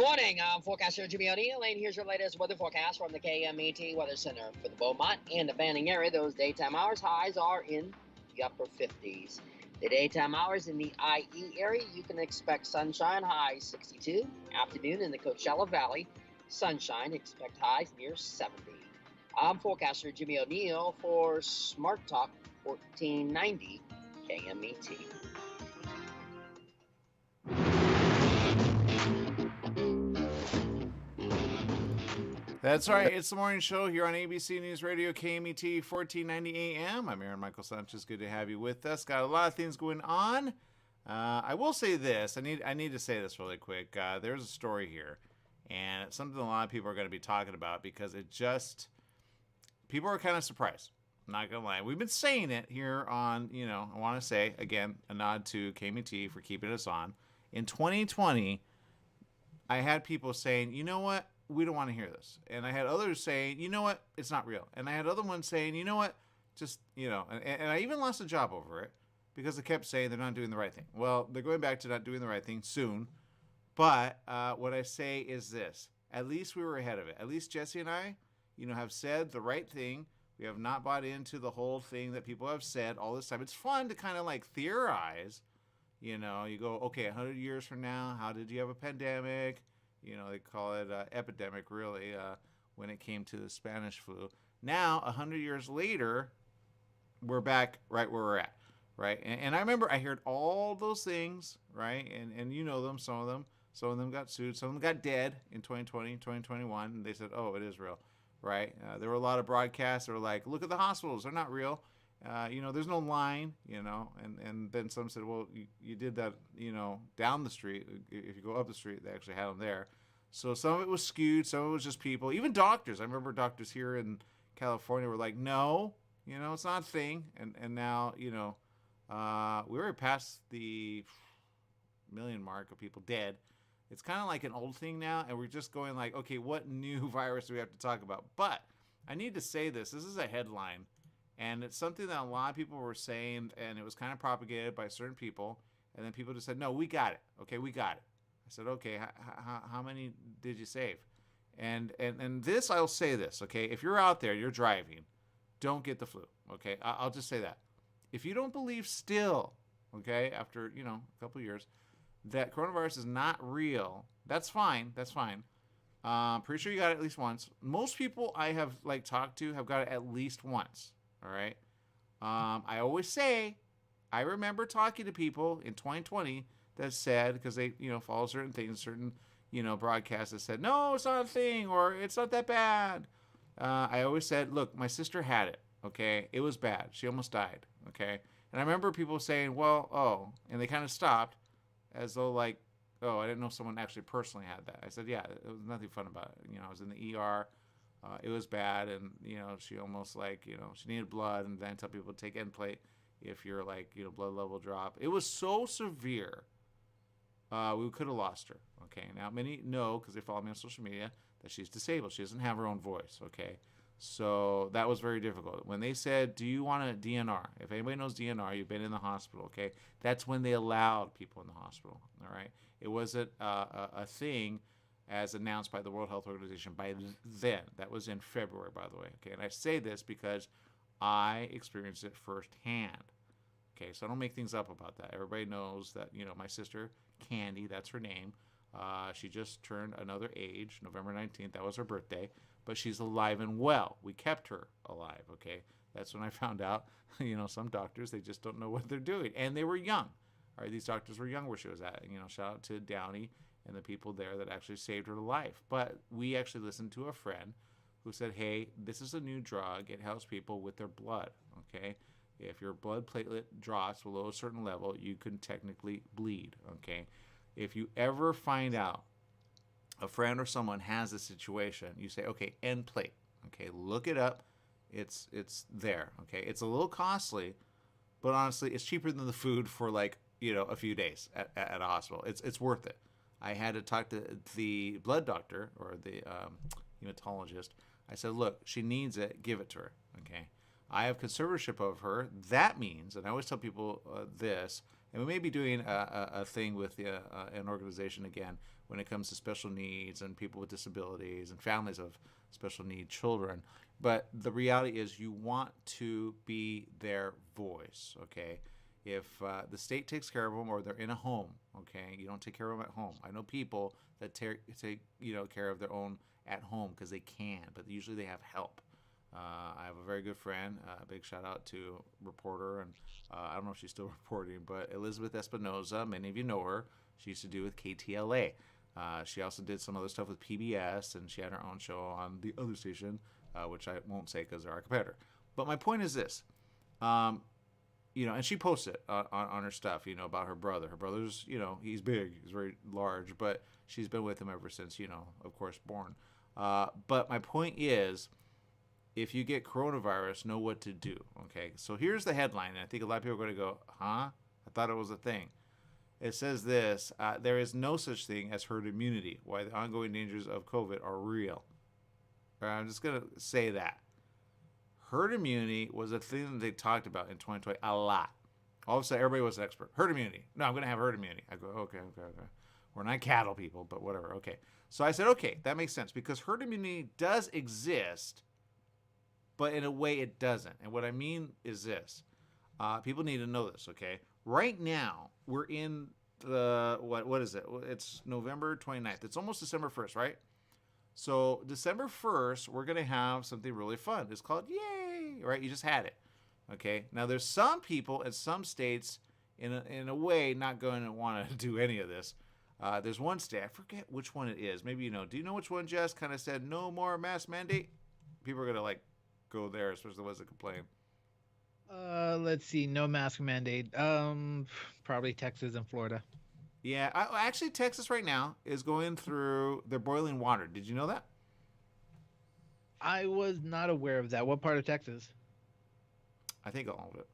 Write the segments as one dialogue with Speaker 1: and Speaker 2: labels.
Speaker 1: morning. I'm forecaster Jimmy O'Neill, and here's your latest weather forecast from the KMET Weather Center for the Beaumont and the Banning area. Those daytime hours highs are in the upper 50s. The daytime hours in the IE area, you can expect sunshine, highs 62. Afternoon in the Coachella Valley, sunshine, expect highs near 70. I'm forecaster Jimmy O'Neill for Smart Talk 1490 KMET.
Speaker 2: That's right. It's the morning show here on ABC News Radio KMET 1490 AM. I'm Aaron Michael Sanchez. Good to have you with us. Got a lot of things going on. I will say this. I need to say this really quick. There's a story here, and it's something a lot of people are going to be talking about because people are kind of surprised. I'm not going to lie. We've been saying it here on, I want to say, again, a nod to KMET for keeping us on. In 2020, I had people saying, you know what? We don't want to hear this. And I had others saying, you know what? It's not real. And I had other ones saying, you know what? Just, and I even lost a job over it because they kept saying they're not doing the right thing. Well, they're going back to not doing the right thing soon. But what I say is this. At least we were ahead of it. At least Jesse and I, have said the right thing. We have not bought into the whole thing that people have said all this time. It's fun to kind of like theorize. You go, okay, 100 years from now, how did you have a pandemic? They call it epidemic, really, when it came to the Spanish flu. Now, 100 years later, we're back right where we're at, right? And I remember I heard all those things, right? And you know them, some of them. Some of them got sued. Some of them got dead in 2020, 2021. And they said, oh, it is real, right? There were a lot of broadcasts that were like, look at the hospitals. They're not real. There's no line, and then some said, well, you did that, down the street. If you go up the street, they actually had them there. So some of it was skewed. Some of it was just people, even doctors. I remember doctors here in California were like, no, it's not a thing. And now, we were past the million mark of people dead. It's kind of like an old thing now. And we're just going like, okay, what new virus do we have to talk about? But I need to say this. This is a headline. And it's something that a lot of people were saying, and it was kind of propagated by certain people. And then people just said, no, we got it. Okay, we got it. I said, okay, how many did you save? And this, I'll say this, okay? If you're out there, you're driving, don't get the flu, okay? I'll just say that. If you don't believe still, okay, after, a couple of years, that coronavirus is not real, that's fine. That's fine. Pretty sure you got it at least once. Most people I have, talked to have got it at least once. All right. I always say, I remember talking to people in 2020 that said, because they, follow certain things, certain, broadcasts that said, no, it's not a thing, or it's not that bad. I always said, look, my sister had it. Okay. It was bad. She almost died. Okay. And I remember people saying, well, oh, and they kind of stopped as though oh, I didn't know someone actually personally had that. I said, yeah, it was nothing fun about it. I was in the ER. It was bad, and she almost she needed blood, and then tell people to take end plate if your blood level drop. It was so severe, we could have lost her. Okay, now many know because they follow me on social media that she's disabled. She doesn't have her own voice. Okay, so that was very difficult. When they said, "Do you want a DNR?" If anybody knows DNR, you've been in the hospital. Okay, that's when they allowed people in the hospital. All right, it wasn't a thing as announced by the World Health Organization by then. That was in February, by the way. Okay, and I say this because I experienced it firsthand. Okay, so I don't make things up about that. Everybody knows that, my sister, Candy, that's her name. She just turned another age, November 19th. That was her birthday. But she's alive and well. We kept her alive, okay? That's when I found out, some doctors, they just don't know what they're doing. And they were young. All right, these doctors were young where she was at. Shout out to Downey and the people there that actually saved her life. But we actually listened to a friend who said, hey, this is a new drug. It helps people with their blood, okay? If your blood platelet drops below a certain level, you can technically bleed, okay? If you ever find out a friend or someone has a situation, you say, okay, end plate, okay? Look it up. It's there, okay? It's a little costly, but honestly, it's cheaper than the food for a few days at a hospital. It's worth it. I had to talk to the blood doctor or the hematologist. I said, look, she needs it. Give it to her. Okay. I have conservatorship of her. That means, and I always tell people this, and we may be doing a thing with an organization again when it comes to special needs and people with disabilities and families of special need children. But the reality is you want to be their voice, okay? If the state takes care of them or they're in a home, okay, you don't take care of them at home. I know people that take care of their own at home because they can, but usually they have help. I have a very good friend. A big shout out to reporter, and I don't know if she's still reporting, but Elizabeth Espinoza. Many of you know her. She used to do with KTLA. She also did some other stuff with PBS, and she had her own show on the other station, which I won't say because they're our competitor. But my point is this. And she posted on her stuff, about her brother. Her brother's, he's big, he's very large, but she's been with him ever since, of course, born. But my point is, if you get coronavirus, know what to do, okay? So here's the headline, and I think a lot of people are going to go, huh? I thought it was a thing. It says this, there is no such thing as herd immunity, why the ongoing dangers of COVID are real. I'm just going to say that. Herd immunity was a thing that they talked about in 2020 a lot. All of a sudden, everybody was an expert. Herd immunity. No, I'm going to have herd immunity. I go, okay. We're not cattle people, but whatever. Okay. So I said, okay, that makes sense because herd immunity does exist, but in a way it doesn't. And what I mean is this. People need to know this, okay? Right now, we're in the, what is it? It's November 29th. It's almost December 1st, right? So December 1st, we're going to have something really fun. It's called Yay, right? You just had it, okay? Now, there's some people in some states, in a way, not going to want to do any of this. There's one state, I forget which one it is. Maybe you know. Do you know which one, Jess, kind of said no more mask mandate? People are going to, go there, especially the ones that complain.
Speaker 3: Let's see. No mask mandate. Probably Texas and Florida.
Speaker 2: Yeah, actually, Texas right now is going through their boiling water. Did you know that?
Speaker 3: I was not aware of that. What part of Texas?
Speaker 2: I think all of it.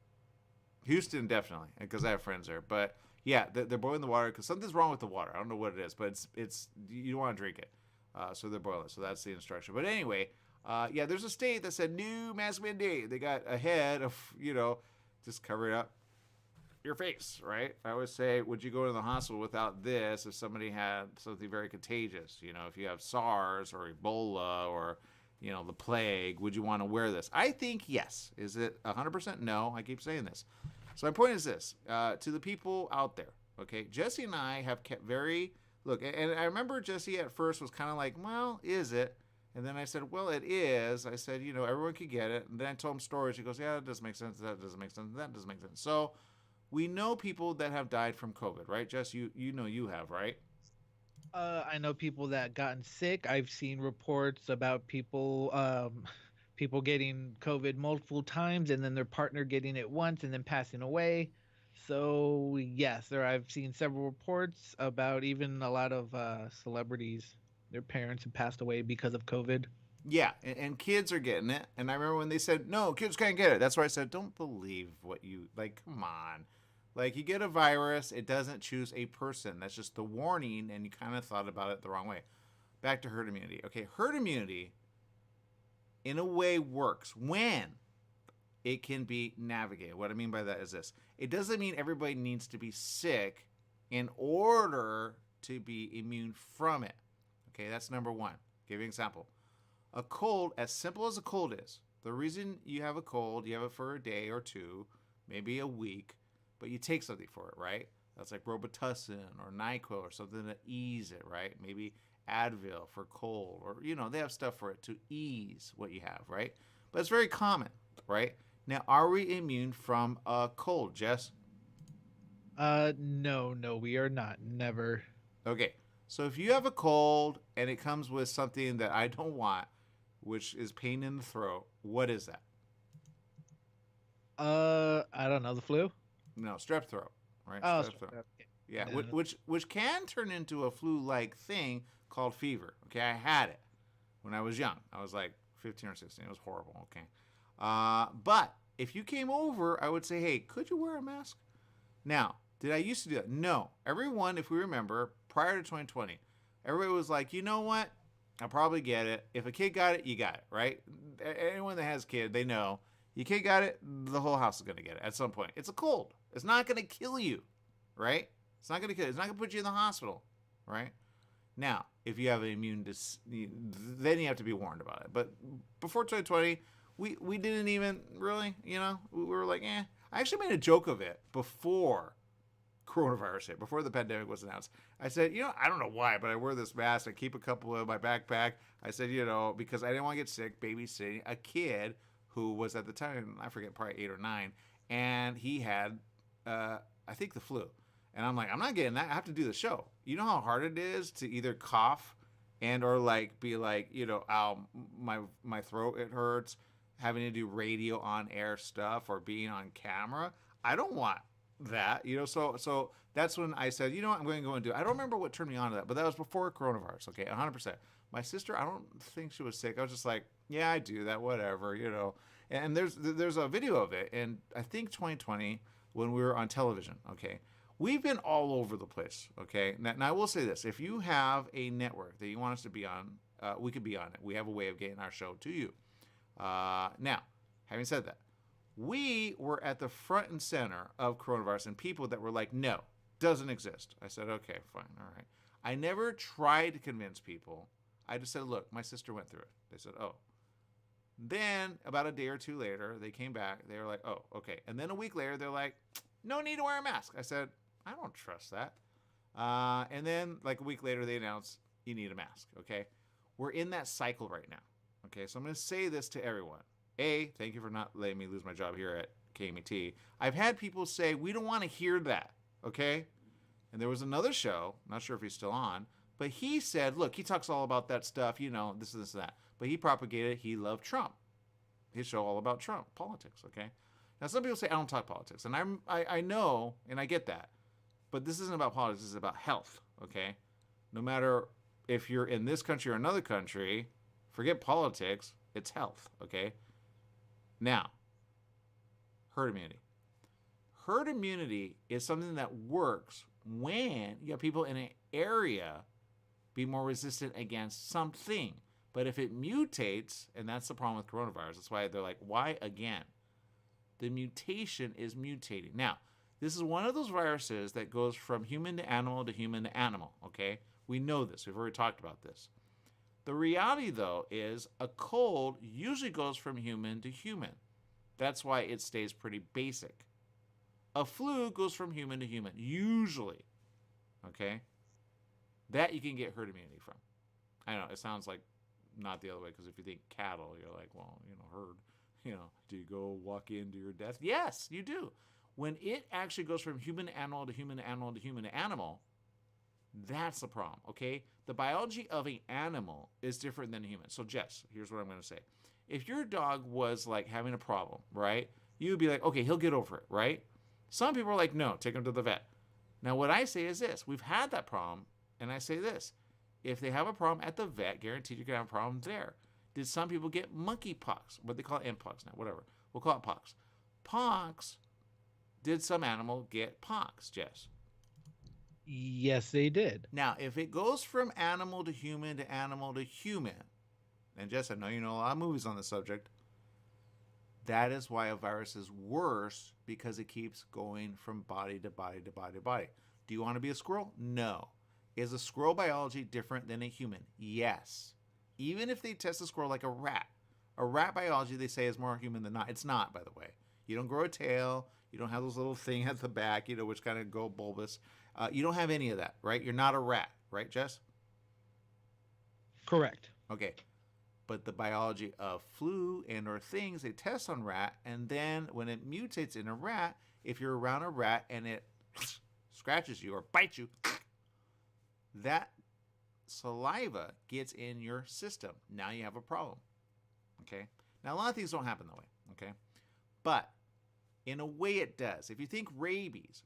Speaker 2: Houston, definitely, because I have friends there. But yeah, they're boiling the water because something's wrong with the water. I don't know what it is, but it's you don't want to drink it. So they're boiling. So that's the instruction. But anyway, there's a state that said new mask mandate. They got ahead of just cover it up. Your face, right? I always say, would you go to the hospital without this if somebody had something very contagious? If you have SARS or Ebola or, the plague, would you want to wear this? I think yes. Is it 100%? No. I keep saying this. So my point is this, to the people out there, okay? Jesse and I have kept and I remember Jesse at first was kind of like, well, is it? And then I said, well, it is. I said, everyone could get it. And then I told him stories. He goes, yeah, that doesn't make sense. That doesn't make sense. That doesn't make sense. So we know people that have died from COVID, right? Jess, you know you have, right?
Speaker 3: I know people that gotten sick. I've seen reports about people getting COVID multiple times and then their partner getting it once and then passing away. So yes, I've seen several reports about even a lot of celebrities. Their parents have passed away because of COVID.
Speaker 2: Yeah, and kids are getting it. And I remember when they said, no, kids can't get it. That's why I said, don't believe what you, come on. You get a virus, it doesn't choose a person. That's just the warning, and you kind of thought about it the wrong way. Back to herd immunity. Okay, herd immunity, in a way, works when it can be navigated. What I mean by that is this. It doesn't mean everybody needs to be sick in order to be immune from it. Okay, that's number one. Give you an example. A cold, as simple as a cold is, the reason you have a cold, you have it for a day or two, maybe a week, but you take something for it, right? That's like Robitussin or NyQuil or something to ease it, right? Maybe Advil for cold, or, they have stuff for it to ease what you have, right? But it's very common, right? Now, are we immune from a cold, Jess?
Speaker 3: No, we are not. Never.
Speaker 2: Okay, so if you have a cold and it comes with something that I don't want, which is pain in the throat, what is that?
Speaker 3: I don't know. The flu?
Speaker 2: No, strep throat, right?
Speaker 3: Oh,
Speaker 2: strep throat.
Speaker 3: okay.
Speaker 2: Yeah,
Speaker 3: No.
Speaker 2: which can turn into a flu-like thing called fever. Okay, I had it when I was young. I was like 15 or 16. It was horrible. Okay, but if you came over, I would say, hey, could you wear a mask? Now, did I used to do that? No. Everyone, if we remember, prior to 2020, everybody was like, you know what? I'll probably get it. If a kid got it, you got it, right? Anyone that has a kid, they know. Your kid got it, the whole house is going to get it at some point. It's a cold. It's not going to kill you, right? It's not going to kill you. It's not going to put you in the hospital, right? Now, if you have an then you have to be warned about it. But before 2020, we didn't even really, we were like, eh. I actually made a joke of it before coronavirus hit, before the pandemic was announced. I said, I don't know why, but I wear this mask. I keep a couple in my backpack. I said, because I didn't want to get sick babysitting a kid who was at the time, I forget, probably 8 or 9, and he had, I think, the flu. And I'm like, I'm not getting that. I have to do the show. You know how hard it is to either cough and or like be like, ow, my throat, it hurts, having to do radio on air stuff or being on camera. I don't want that, so that's when I said, what, I'm going to go and do it. I don't remember what turned me on to that, but that was before coronavirus. Okay, 100%. My sister, I don't think she was sick. I was just like, yeah, I do that, whatever, and there's a video of it, and I think 2020 when we were on television. Okay, we've been all over the place. Okay, now I will say this: if you have a network that you want us to be on, we could be on it. We have a way of getting our show to you. Now, having said that, we were at the front and center of coronavirus, and people that were like, no, doesn't exist. I said, okay, fine, all right. I never tried to convince people. I just said, look, my sister went through it. They said, oh. Then about a day or two later, they came back. They were like, oh, okay. And then a week later, they're like, no need to wear a mask. I said, I don't trust that. And then like a week later, they announced you need a mask, okay? We're in that cycle right now, okay? So I'm going to say this to everyone. A, thank you for not letting me lose my job here at KMET. I've had people say, we don't want to hear that, okay? And there was another show, not sure if he's still on, but he said, look, he talks all about that stuff, this and that. But he propagated, he loved Trump. His show all about Trump, politics, okay? Now, some people say, I don't talk politics. And I know, and I get that. But this isn't about politics, this is about health, okay? No matter if you're in this country or another country, forget politics, it's health, okay? Now, herd immunity. Herd immunity is something that works when you have people in an area be more resistant against something. But if it mutates, and that's the problem with coronavirus, that's why they're like, why again? The mutation is mutating. Now, this is one of those viruses that goes from human to animal to human to animal, okay? We know this. We've already talked about this. The reality, though, is a cold usually goes from human to human. That's why it stays pretty basic. A flu goes from human to human, usually. Okay? That you can get herd immunity from. I know, it sounds like not the other way, because if you think cattle, you're like, well, herd. Do you go walk into your death? Yes, you do. When it actually goes from human to animal to human to animal to human to animal, that's the problem, okay? The biology of an animal is different than a human. So, Jess, here's what I'm going to say. If your dog was, like, having a problem, right, you would be like, okay, he'll get over it, right? Some people are like, no, take him to the vet. Now, what I say is this. We've had that problem, and I say this. If they have a problem at the vet, guaranteed you're going to have a problem there. Did some people get monkeypox? What they call it, mpox now, whatever. We'll call it pox. Pox, did some animal get pox, Jess?
Speaker 3: Yes, they did.
Speaker 2: Now, if it goes from animal to human to animal to human, and Jess, I know you know a lot of movies on the subject, that is why a virus is worse, because it keeps going from body to body to body to body. Do you want to be a squirrel? No. Is a squirrel biology different than a human? Yes. Even if they test a squirrel like a rat biology, they say, is more human than not. It's not, by the way. You don't grow a tail. You don't have those little things at the back, which kind of go bulbous. You don't have any of that, right? You're not a rat, right, Jess?
Speaker 3: Correct.
Speaker 2: Okay. But the biology of flu and or things, they test on rat, and then when it mutates in a rat, if you're around a rat and it scratches you or bites you, that saliva gets in your system. Now you have a problem. Okay? Now, a lot of things don't happen that way. Okay? But in a way it does. If you think rabies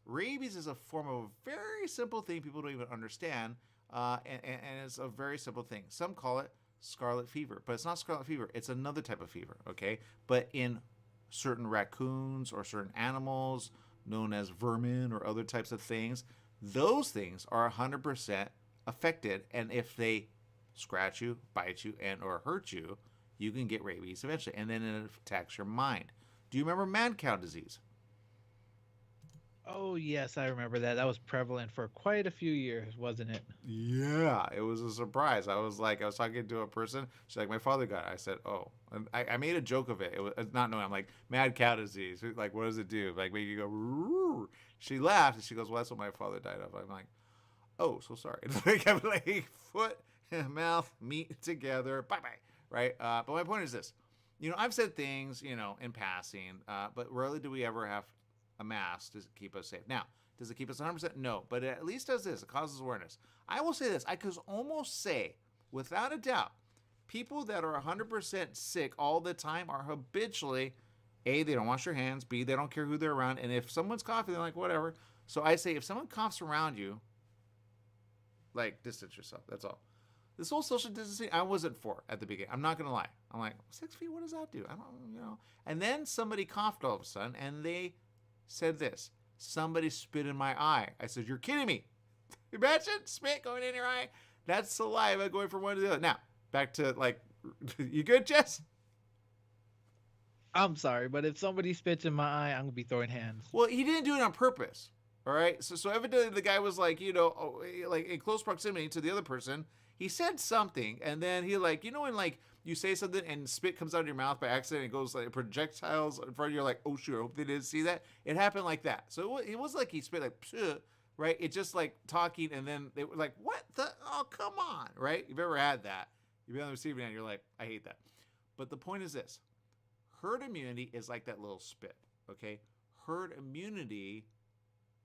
Speaker 2: is a form of a very simple thing people don't even understand, and it's a very simple thing. Some call it scarlet fever, but it's not scarlet fever. It's another type of fever, okay? But in certain raccoons or certain animals known as vermin or other types of things, those things are 100% affected, and if they scratch you, bite you, and or hurt you, you can get rabies eventually, and then it attacks your mind. Do you remember mad cow disease?
Speaker 3: Oh yes, I remember that. That was prevalent for quite a few years, wasn't it?
Speaker 2: Yeah, it was a surprise. I was talking to a person. She's like, my father got it. I said, oh. And I made a joke of it. It was not knowing. I'm like, mad cow disease. Like, what does it do? Like, make you go, "Roo." She laughed and she goes, well, that's what my father died of. I'm like, oh, so sorry. It's like, I'm like, foot, mouth, meat together. Bye bye. Right? But my point is this. I've said things, in passing, but rarely do we ever have a mask to keep us safe. Now, does it keep us 100%? No, but it at least does this. It causes awareness. I will say this. I could almost say, without a doubt, people that are 100% sick all the time are habitually, A, they don't wash their hands, B, they don't care who they're around, and if someone's coughing, they're like, whatever. So I say, if someone coughs around you, like, distance yourself. That's all. This whole social distancing, I wasn't for at the beginning. I'm not going to lie. I'm like, 6 feet, what does that do? I don't. And then somebody coughed all of a sudden, and they said this. Somebody spit in my eye. I said, you're kidding me. Imagine spit going in your eye. That's saliva going from one to the other. Now, back to you good, Jess?
Speaker 3: I'm sorry, but if somebody spits in my eye, I'm gonna be throwing hands.
Speaker 2: Well, he didn't do it on purpose. All right. So evidently the guy was like, like in close proximity to the other person. He said something, and then he when you say something and spit comes out of your mouth by accident, it goes like projectiles in front of you. You're like, oh shoot, I hope they didn't see that. It happened like that. So it was like he spit like, psh, right? It just like talking, and then they were like, what the? Oh, come on, right? You've ever had that? You've been on the receiving end. You're like, I hate that. But the point is this: herd immunity is like that little spit. Okay, herd immunity.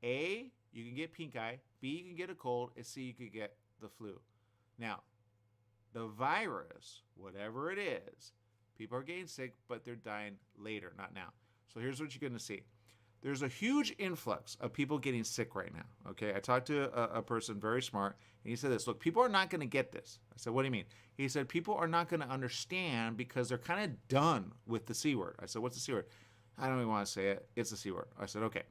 Speaker 2: A, you can get pink eye. B, you can get a cold. And C, you could get the flu. Now, the virus, whatever it is, people are getting sick, but they're dying later, not now. So here's what you're going to see. There's a huge influx of people getting sick right now. Okay, I talked to a person very smart, and he said this. Look, people are not going to get this. I said, what do you mean? He said, people are not going to understand because they're kind of done with the C word. I said, what's the C word? I don't even want to say it. It's the C word. I said, okay.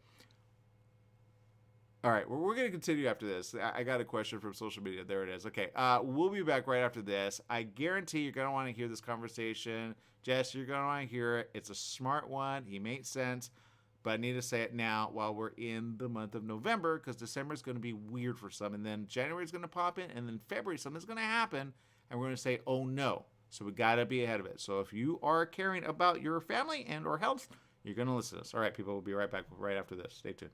Speaker 2: All right, well, we're going to continue after this. I got a question from social media. There it is. Okay, we'll be back right after this. I guarantee you're going to want to hear this conversation. Jess, you're going to want to hear it. It's a smart one. He made sense, but I need to say it now while we're in the month of November because December is going to be weird for some, and then January is going to pop in, and then February something's going to happen, and we're going to say, oh, no. So we got to be ahead of it. So if you are caring about your family and or health, you're going to listen to this. All right, people, we'll be right back right after this. Stay tuned.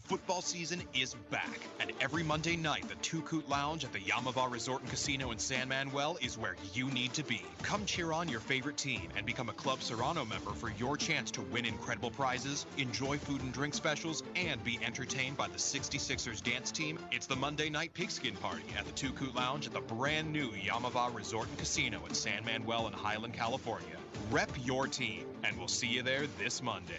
Speaker 4: Football season is back, and every Monday night, the Two Coot Lounge at the Yamava Resort and Casino in San Manuel is where you need to be. Come cheer on your favorite team and become a Club Serrano member for your chance to win incredible prizes, enjoy food and drink specials, and be entertained by the 66ers dance team. It's the Monday night pigskin party at the Two Coot Lounge at the brand new Yamava Resort and Casino in San Manuel and Highland, California. Rep your team, and we'll see you there this Monday.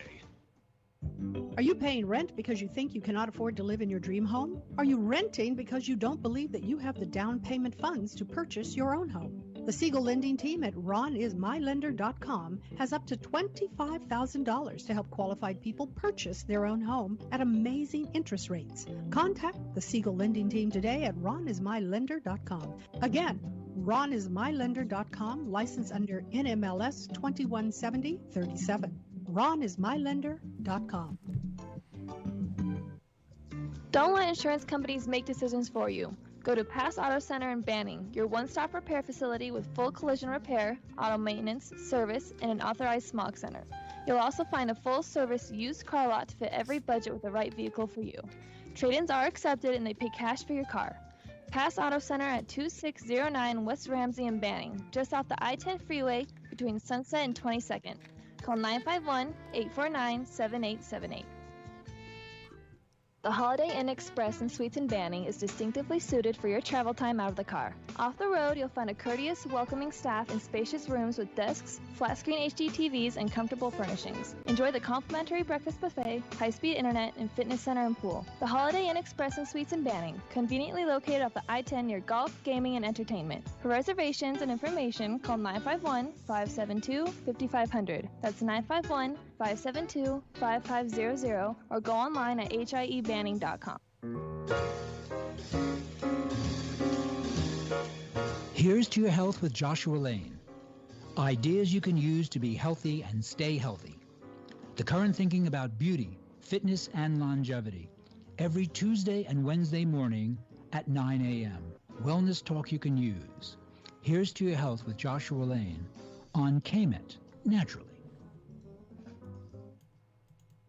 Speaker 5: Are you paying rent because you think you cannot afford to live in your dream home? Are you renting because you don't believe that you have the down payment funds to purchase your own home? The Siegel lending team at ronismylender.com has up to $25,000 to help qualified people purchase their own home at amazing interest rates. Contact the Siegel lending team today at ronismylender.com. Again, ronismylender.com, license under NMLS 217037. ronismylender.com.
Speaker 6: Don't let insurance companies make decisions for you. Go to Pass Auto Center in Banning, your one-stop repair facility with full collision repair, auto maintenance, service, and an authorized smog center. You'll also find a full-service used car lot to fit every budget with the right vehicle for you. Trade-ins are accepted and they pay cash for your car. Pass Auto Center at 2609 West Ramsey in Banning, just off the I-10 freeway between Sunset and 22nd. Call 951-849-7878. The Holiday Inn Express and Suites in Banning is distinctively suited for your travel time out of the car. Off the road, you'll find a courteous, welcoming staff and spacious rooms with desks, flat-screen HD TVs, and comfortable furnishings. Enjoy the complimentary breakfast buffet, high-speed internet, and fitness center and pool. The Holiday Inn Express and Suites in Banning, conveniently located off the I-10 near golf, gaming, and entertainment. For reservations and information, call 951-572-5500. That's 951-572-5500, or go online at hiebanning.com.
Speaker 7: Here's to your health with Joshua Lane. Ideas you can use to be healthy and stay healthy. The current thinking about beauty, fitness, and longevity. Every Tuesday and Wednesday morning at 9 a.m. Wellness talk you can use. Here's to your health with Joshua Lane on KMET, naturally.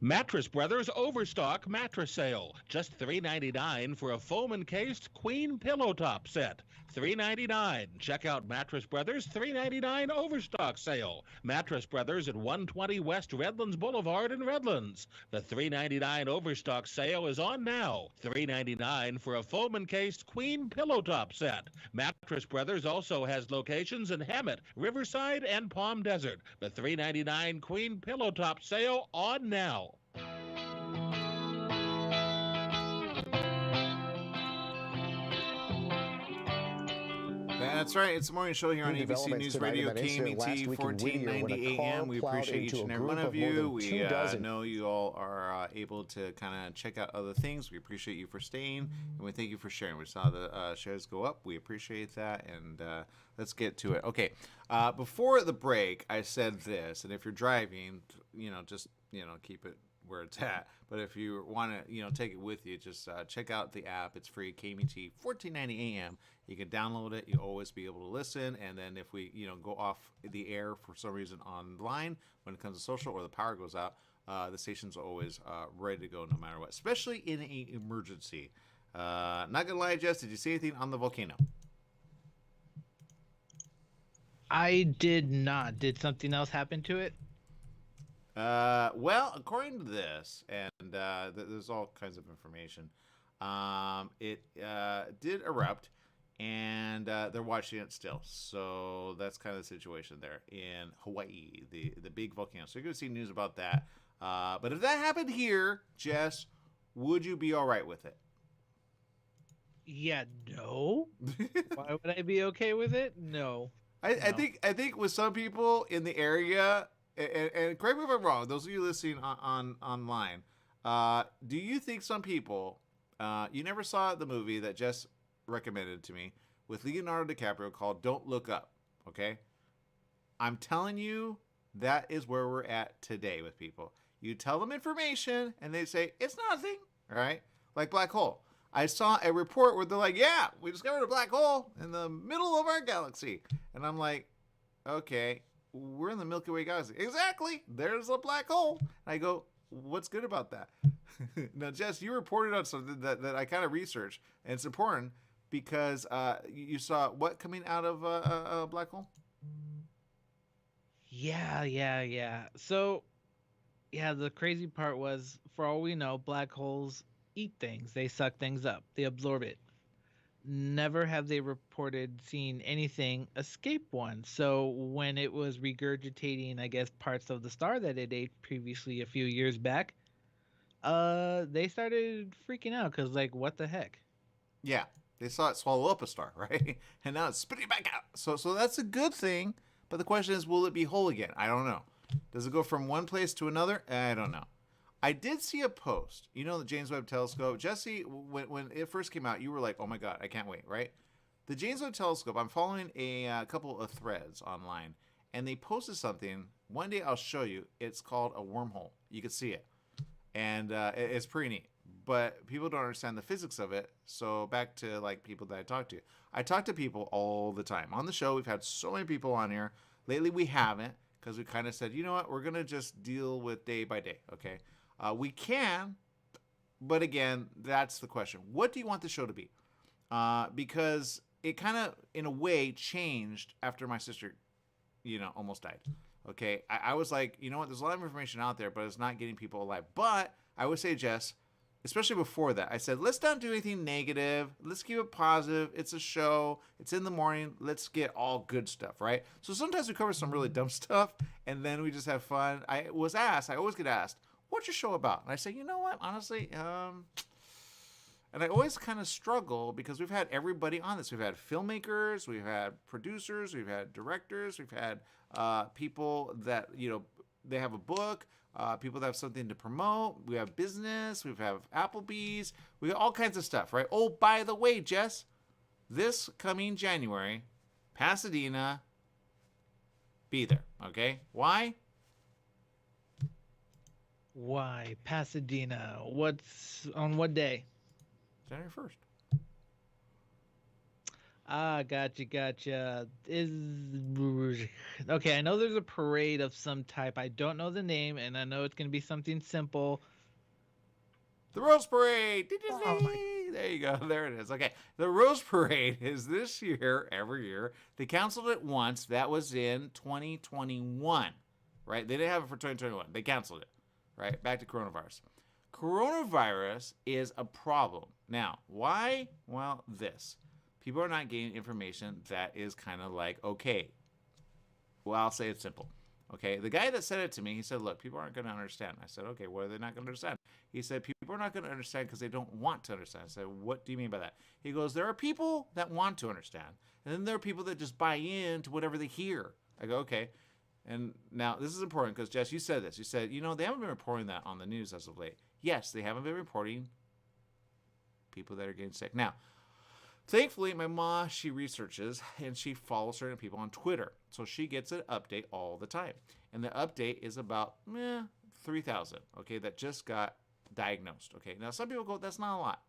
Speaker 8: Mattress Brothers Overstock Mattress Sale. Just $3.99 for a foam-encased queen pillow top set. $3.99. Check out Mattress Brothers $3.99 Overstock Sale. Mattress Brothers at 120 West Redlands Boulevard in Redlands. The $3.99 Overstock Sale is on now. $3.99 for a foam-encased queen pillow top set. Mattress Brothers also has locations in Hemet, Riverside, and Palm Desert. The $3.99 queen pillow top sale on now.
Speaker 2: That's right. It's the morning show here on ABC News Radio, KMET 1490 AM. We appreciate each and every one of you. We know you all are able to kind of check out other things. We appreciate you for staying, and we thank you for sharing. We saw the shares go up. We appreciate that, and let's get to it. Okay, before the break, I said this, and if you're driving, just keep it where it's at. But if you want to, take it with you, just check out the app. It's free, KMET 1490 AM. You can download it. You'll always be able to listen. And then if we, go off the air for some reason online when it comes to social or the power goes out, the station's always ready to go no matter what, especially in an emergency. Not going to lie, Jess, did you see anything on the volcano?
Speaker 3: I did not. Did something else happen to it?
Speaker 2: Well, according to this, and there's all kinds of information, it did erupt, and they're watching it still. So that's kind of the situation there in Hawaii, the big volcano. So you're going to see news about that. But if that happened here, Jess, would you be all right with it?
Speaker 3: Yeah, no. Why would I be okay with it? No.
Speaker 2: I think with some people in the area, and correct me if I'm wrong, those of you listening online, do you think some people, you never saw the movie that Jess recommended to me with Leonardo DiCaprio called Don't Look Up, okay? I'm telling you, that is where we're at today with people. You tell them information, and they say, it's nothing, all right? Like black hole. I saw a report where they're like, yeah, we discovered a black hole in the middle of our galaxy. And I'm like, okay, we're in the Milky Way galaxy. Exactly. There's a black hole. And I go, what's good about that? Now, Jess, you reported on something that I kind of researched, and it's important because you saw what coming out of a black hole?
Speaker 3: Yeah. So, the crazy part was, for all we know, black holes eat things. They suck things up. They absorb it. Never have they reported seeing anything escape one. So when it was regurgitating, I guess, parts of the star that it ate previously a few years back, they started freaking out because, like, what the heck? Yeah,
Speaker 2: they saw it swallow up a star, right? And now it's spitting back out. So that's a good thing. But the question is, will it be whole again? I don't know. Does it go from one place to another? I don't know. I did see a post, the James Webb Telescope. Jesse, when it first came out, you were like, oh my God, I can't wait, right? The James Webb Telescope, I'm following a couple of threads online, and they posted something. One day I'll show you. It's called a wormhole. You can see it. And it's pretty neat. But people don't understand the physics of it. So back to like people that I talk to. I talk to people all the time. On the show, we've had so many people on here. Lately, we haven't, because we kind of said, you know what, we're going to just deal with day by day, okay? We can, but again, that's the question. What do you want the show to be? Because it kind of, in a way, changed after my sister, almost died. Okay, I was like, you know what, there's a lot of information out there, but it's not getting people alive. But I would say, Jess, especially before that, I said, let's not do anything negative. Let's keep it positive. It's a show. It's in the morning. Let's get all good stuff, right? So sometimes we cover some really dumb stuff, and then we just have fun. I always get asked, what's your show about? And I say, you know what, honestly, and I always kind of struggle because we've had everybody on this. We've had filmmakers, we've had producers, we've had directors, we've had people that, they have a book, people that have something to promote. We have business, we have Applebee's, we have all kinds of stuff, right? Oh, by the way, Jess, this coming January, Pasadena, be there. Okay? Why?
Speaker 3: Why Pasadena? What's on what day?
Speaker 2: January 1st.
Speaker 3: Ah, gotcha. Is okay. I know there's a parade of some type. I don't know the name, and I know it's gonna be something simple.
Speaker 2: The Rose Parade.
Speaker 3: Oh my.
Speaker 2: There you go. There it is. Okay. The Rose Parade is this year, every year. They canceled it once. That was in 2021, right? They didn't have it for 2021. They canceled it, right? Back to coronavirus. Coronavirus is a problem. Now, why? Well, this. People are not getting information that is kind of like, okay. Well, I'll say it's simple. Okay, the guy that said it to me, he said, look, people aren't going to understand. I said, okay, what are they not going to understand? He said, people are not going to understand because they don't want to understand. I said, what do you mean by that? He goes, there are people that want to understand, and then there are people that just buy into whatever they hear. I go, okay. And now this is important because, Jess, you said this. You said, they haven't been reporting that on the news as of late. Yes, they haven't been reporting people that are getting sick. Now, thankfully, my mom, she researches and she follows certain people on Twitter. So she gets an update all the time. And the update is about 3,000, okay, that just got diagnosed. Okay, now some people go, that's not a lot.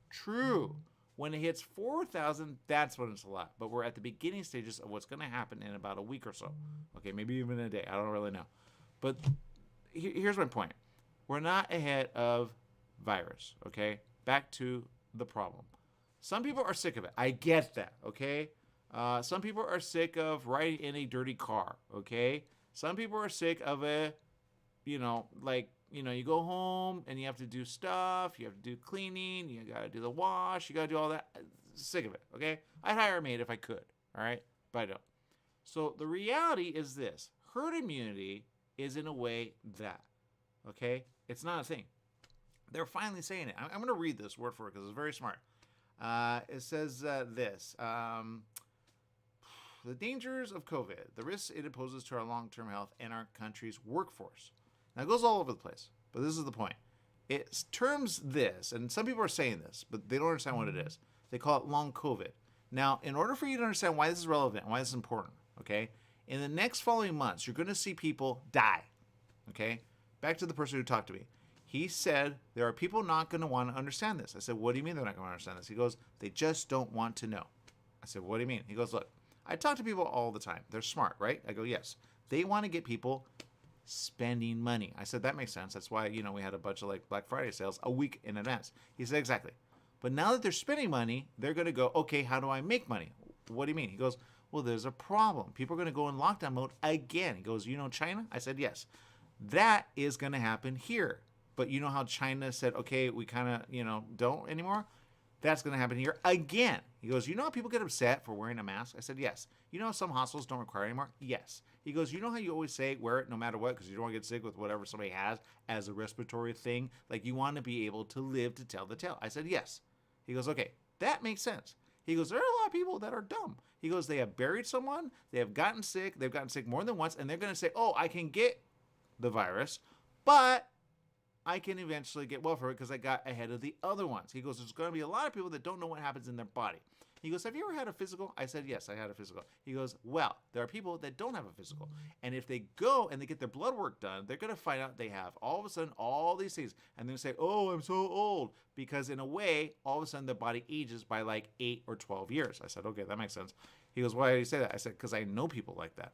Speaker 2: True. When it hits 4,000, that's when it's a lot. But we're at the beginning stages of what's going to happen in about a week or so. Okay, maybe even a day. I don't really know. But here's my point. We're not ahead of virus, okay? Back to the problem. Some people are sick of it. I get that, okay? Some people are sick of riding in a dirty car, okay? Some people are sick of it, you go home and you have to do stuff. You have to do cleaning. You got to do the wash. You got to do all that. Sick of it, okay? I'd hire a maid if I could, all right? But I don't. So the reality is this. Herd immunity is in a way that, okay? It's not a thing. They're finally saying it. I'm going to read this word for word because it's very smart. It says this. The dangers of COVID, the risks it imposes to our long-term health and our country's workforce. Now, it goes all over the place, but this is the point. It terms this, and some people are saying this, but they don't understand what it is. They call it long COVID. Now, in order for you to understand why this is relevant, why this is important, okay, in the next following months, you're going to see people die, okay? Back to the person who talked to me. He said, there are people not going to want to understand this. I said, what do you mean they're not going to understand this? He goes, they just don't want to know. I said, what do you mean? He goes, look, I talk to people all the time. They're smart, right? I go, yes. They want to get people spending money. I said, that makes sense. That's why, we had a bunch of like Black Friday sales a week in advance. He said, exactly. But now that they're spending money, they're going to go, okay, how do I make money? What do you mean? He goes, well, there's a problem. People are going to go in lockdown mode again. He goes, China? I said, yes. That is going to happen here. But you know how China said, okay, we kind of, don't anymore? That's going to happen here again. He goes, you know how people get upset for wearing a mask? I said, yes. You know how some hospitals don't require it anymore? Yes. He goes, you know how you always say wear it no matter what because you don't want to get sick with whatever somebody has as a respiratory thing? Like you want to be able to live to tell the tale. I said, yes. He goes, okay, that makes sense. He goes, there are a lot of people that are dumb. He goes, they have buried someone, they have gotten sick, they've gotten sick more than once, and they're going to say, oh, I can get the virus, but I can eventually get well for it because I got ahead of the other ones. He goes, there's going to be a lot of people that don't know what happens in their body. He goes, have you ever had a physical? I said, yes, I had a physical. He goes, well, there are people that don't have a physical. And if they go and they get their blood work done, they're going to find out they have all of a sudden all these things. And they're going to say, oh, I'm so old. Because in a way, all of a sudden their body ages by like 8 or 12 years. I said, okay, that makes sense. He goes, why do you say that? I said, because I know people like that.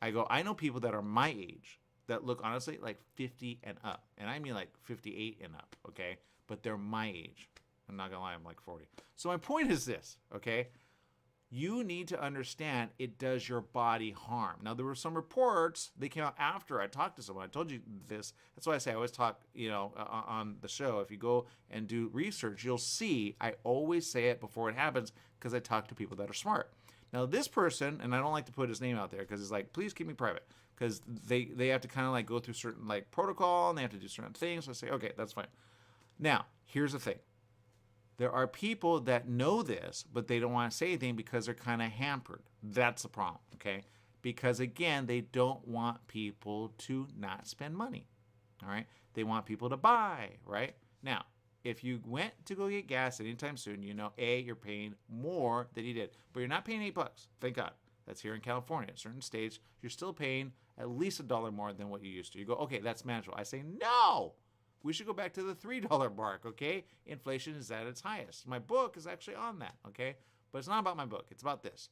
Speaker 2: I go, I know people that are my age that look honestly like 50 and up. And I mean like 58 and up, okay? But they're my age. I'm not going to lie, I'm like 40. So my point is this, okay? You need to understand it does your body harm. Now, there were some reports, they came out after I talked to someone. I told you this. That's why I say I always talk, on the show. If you go and do research, you'll see I always say it before it happens because I talk to people that are smart. Now, this person, and I don't like to put his name out there because it's like, please keep me private. Because they have to kind of like go through certain like protocol and they have to do certain things. So I say, okay, that's fine. Now, here's the thing. There are people that know this, but they don't want to say anything because they're kind of hampered. That's the problem, okay? Because, again, they don't want people to not spend money, all right? They want people to buy, right? Now, if you went to go get gas anytime soon, you know, A, you're paying more than you did. But you're not paying $8. Thank God. That's here in California. At certain states, you're still paying at least $1 more than what you used to. You go, okay, that's manageable. I say, no. We should go back to the $3 mark, okay? Inflation is at its highest. My book is actually on that, okay? But it's not about my book. It's about this.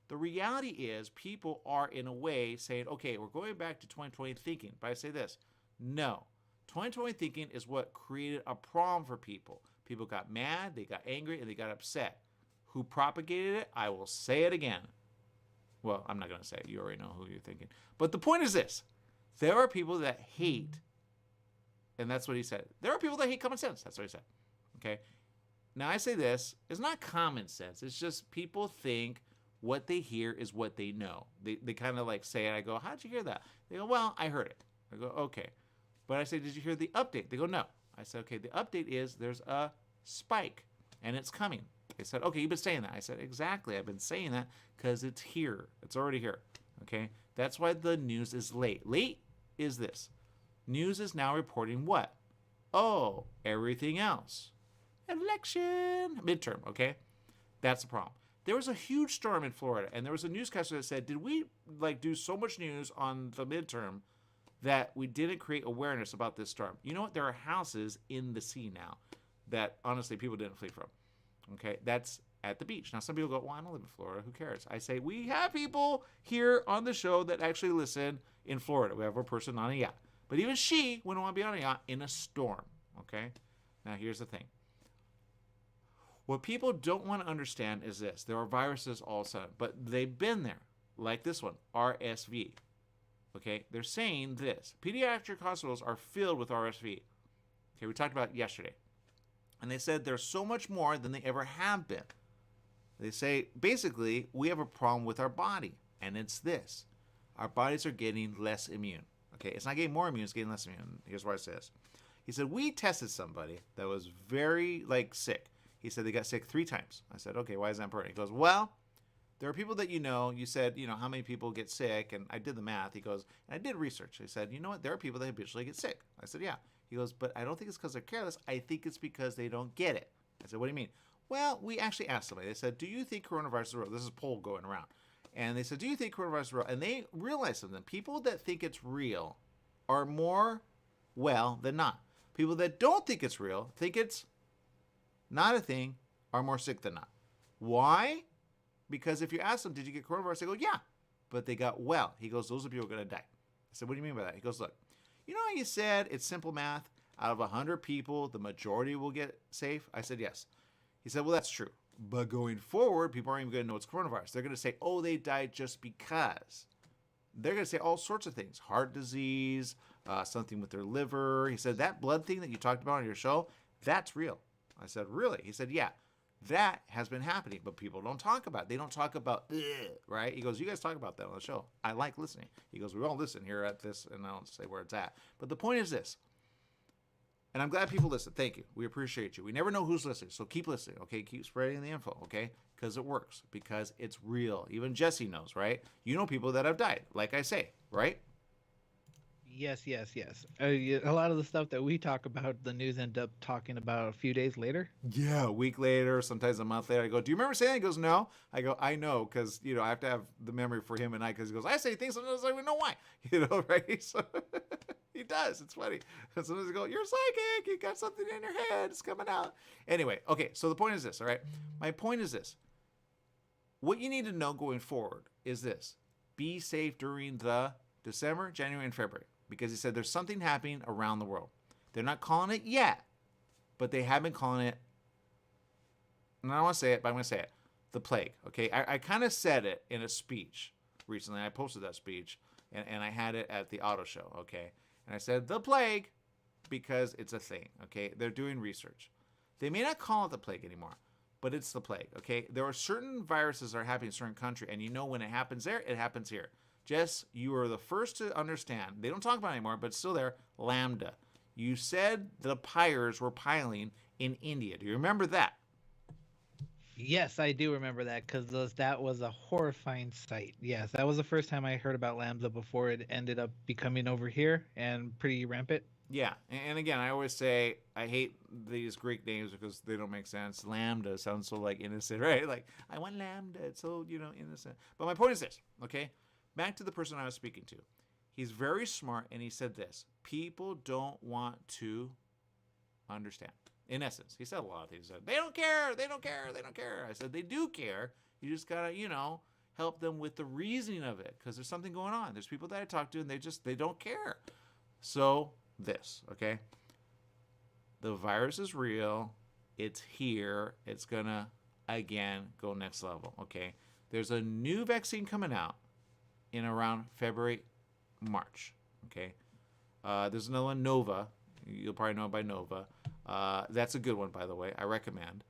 Speaker 2: The reality is people are, in a way, saying, okay, we're going back to 2020 thinking. But I say this, no. 2020 thinking is what created a problem for people. People got mad, they got angry, and they got upset. Who propagated it? I will say it again. Well, I'm not going to say it. You already know who you're thinking. But the point is this. There are people that hate, and that's what he said. There are people that hate common sense. That's what he said. Okay? Now, I say this. It's not common sense. It's just people think what they hear is what they know. They kind of like say it. I go, how'd you hear that? They go, well, I heard it. I go, okay. But I say, did you hear the update? They go, no. I said, okay, the update is there's a spike, and it's coming. They said, okay, you've been saying that. I said, exactly. I've been saying that because it's here. It's already here. Okay? That's why the news is late. Late is this. News is now reporting what? Oh, everything else. Election. Midterm, okay? That's the problem. There was a huge storm in Florida, and there was a newscaster that said, did we do so much news on the midterm that we didn't create awareness about this storm? You know what? There are houses in the sea now that, honestly, people didn't flee from. Okay? That's at the beach. Now, some people go, well, I don't live in Florida. Who cares? I say, we have people here on the show that actually listen in Florida. We have a person on a yacht. But even she wouldn't want to be on a yacht in a storm. Okay? Now, here's the thing. What people don't want to understand is this. There are viruses all of a sudden, but they've been there, like this one, RSV. Okay? They're saying this. Pediatric hospitals are filled with RSV. Okay, we talked about it yesterday. And they said there's so much more than they ever have been. They say, basically, we have a problem with our body, and it's this. Our bodies are getting less immune. Okay, it's not getting more immune, it's getting less immune. Here's what it says. He said, we tested somebody that was very, sick. He said they got sick 3 times. I said, okay, why is that important? He goes, well, there are people that you said, how many people get sick, and I did the math. He goes, and I did research. He said, you know what, there are people that habitually get sick. I said, yeah. He goes, but I don't think it's because they're careless. I think it's because they don't get it. I said, what do you mean? Well, we actually asked somebody. They said, do you think coronavirus is real? This is a poll going around. And they said, do you think coronavirus is real? And they realized something. People that think it's real are more well than not. People that don't think it's real, think it's not a thing, are more sick than not. Why? Because if you ask them, did you get coronavirus? They go, yeah, but they got well. He goes, those are people going to die. I said, what do you mean by that? He goes, look, you know how you said it's simple math? Out of 100 people, the majority will get safe? I said, yes. He said, well, that's true. But going forward, people aren't even going to know it's coronavirus. They're going to say, oh, they died just because. They're going to say all sorts of things. Heart disease, something with their liver. He said, that blood thing that you talked about on your show, that's real. I said, really? He said, yeah, that has been happening, but people don't talk about it. They don't talk about, right? He goes, you guys talk about that on the show. I like listening. He goes, we all listen here at this, and I don't say where it's at. But the point is this, and I'm glad people listen. Thank you. We appreciate you. We never know who's listening, so keep listening, okay? Keep spreading the info, okay? Because it works, because it's real. Even Jesse knows, right? You know people that have died, like I say, right?
Speaker 3: Yes. A lot of the stuff that we talk about, the news end up talking about a few days later.
Speaker 2: Yeah, a week later, sometimes a month later. I go, do you remember saying that? He goes, no. I go, I know, because, I have to have the memory for him and I, because he goes, I say things, sometimes I don't even know why. Right? So he does. It's funny. And sometimes I go, you're psychic. You got something in your head. It's coming out. Anyway, okay, so the point is this, all right? My point is this. What you need to know going forward is this. Be safe during the December, January, and February. Because he said there's something happening around the world. They're not calling it yet, but they have been calling it, and I don't want to say it, but I'm going to say it, the plague, okay? I kind of said it in a speech recently. I posted that speech, and I had it at the auto show, okay? And I said, the plague, because it's a thing, okay? They're doing research. They may not call it the plague anymore, but it's the plague, okay? There are certain viruses that are happening in a certain country, and when it happens there, it happens here. Jess, you are the first to understand. They don't talk about it anymore, but it's still there. Lambda. You said the pyres were piling in India. Do you remember that?
Speaker 3: Yes, I do remember that because that was a horrifying sight. Yes, that was the first time I heard about Lambda before it ended up becoming over here and pretty rampant.
Speaker 2: Yeah, and again, I always say I hate these Greek names because they don't make sense. Lambda sounds so like innocent, right? Like I want lambda, it's so innocent. But my point is this, okay? Back to the person I was speaking to. He's very smart, and he said this: people don't want to understand. In essence, he said a lot of things. He said they don't care, they don't care, they don't care. I said they do care. You just gotta, help them with the reasoning of it because there's something going on. There's people that I talk to, and they don't care. So. This, okay? The virus is real. It's here. It's gonna, again, go next level, okay? There's a new vaccine coming out in around February, March, okay? There's another one, Nova. You'll probably know it by Nova. That's a good one, by the way. I recommend.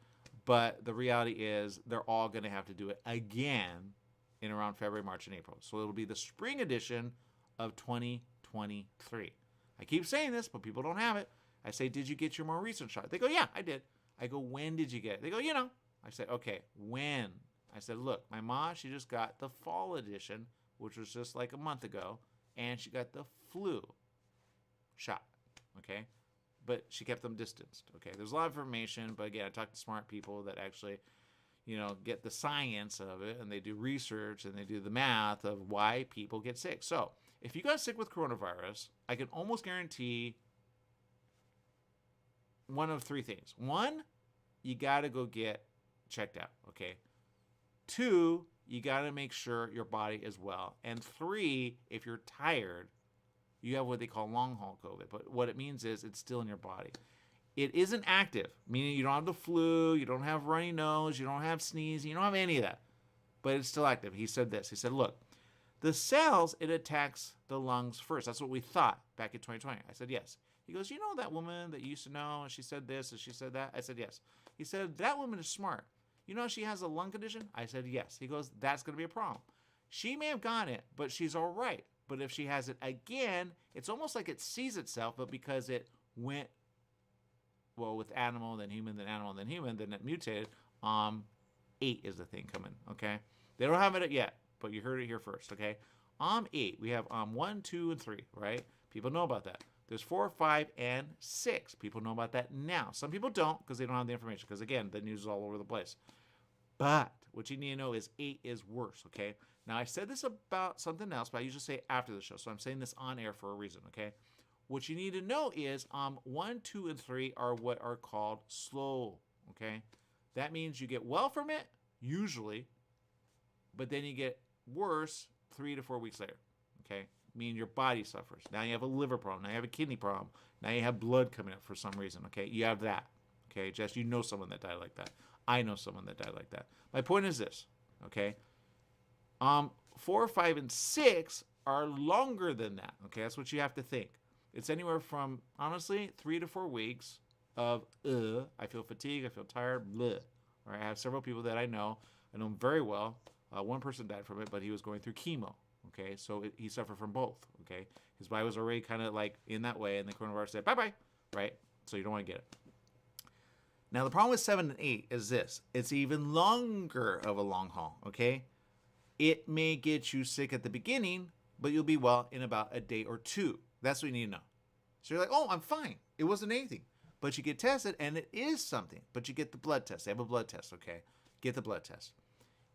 Speaker 2: But the reality is they're all going to have to do it again in around February, March, and April. So it'll be the spring edition of 2023. I keep saying this, but people don't have it. I say, did you get your more recent shot? They go, yeah, I did. I go, when did you get it? They go, I said, okay, when? I said, look, my mom, she just got the fall edition, which was just like a month ago, and she got the flu shot, okay? But she kept them distanced, okay? There's a lot of information, but again, I talk to smart people that actually, get the science of it, and they do research, and they do the math of why people get sick. So, if you got sick with coronavirus, I can almost guarantee one of three things. One, you got to go get checked out, okay? Two, you got to make sure your body is well. And three, if you're tired, you have what they call long haul COVID. But what it means is it's still in your body. It isn't active, meaning you don't have the flu, you don't have runny nose, you don't have sneezing, you don't have any of that. But it's still active. He said this. He said, look, the cells, it attacks the lungs first. That's what we thought back in 2020. I said, yes. He goes, you know that woman that you used to know, and she said this, and she said that? I said, yes. He said, that woman is smart. You know she has a lung condition? I said, yes. He goes, that's going to be a problem. She may have gotten it, but she's all right. But if she has it again, it's almost like it sees itself, but because it went, with animal, then human, then animal, then human, then it mutated, 8 is the thing coming, okay? They don't have it yet. But you heard it here first, okay? 8, we have 1, 2, and 3, right? People know about that. There's 4, 5, and 6. People know about that now. Some people don't because they don't have the information because, again, the news is all over the place. But what you need to know is 8 is worse, okay? Now, I said this about something else, but I usually say after the show. So I'm saying this on air for a reason, okay? What you need to know is 1, 2, and 3 are what are called slow, okay? That means you get well from it, usually, but then you get worse 3 to 4 weeks later, okay? Meaning your body suffers. Now you have a liver problem. Now you have a kidney problem. Now you have blood coming up for some reason, okay? You have that, okay? Jess, you know someone that died like that. I know someone that died like that. My point is this, okay? 4, 5, and 6 are longer than that, okay? That's what you have to think. It's anywhere from, honestly, 3 to 4 weeks of, I feel fatigued, I feel tired, bleh. All right, I have several people that I know them very well. One person died from it, but he was going through chemo, okay? So he suffered from both, okay? His body was already kind of like in that way, and the coronavirus said, bye-bye, right? So you don't want to get it. Now, the problem with 7 and 8 is this. It's even longer of a long haul, okay? It may get you sick at the beginning, but you'll be well in about a day or 2. That's what you need to know. So you're like, oh, I'm fine. It wasn't anything. But you get tested, and it is something. But you get the blood test. They have a blood test, okay? Get the blood test.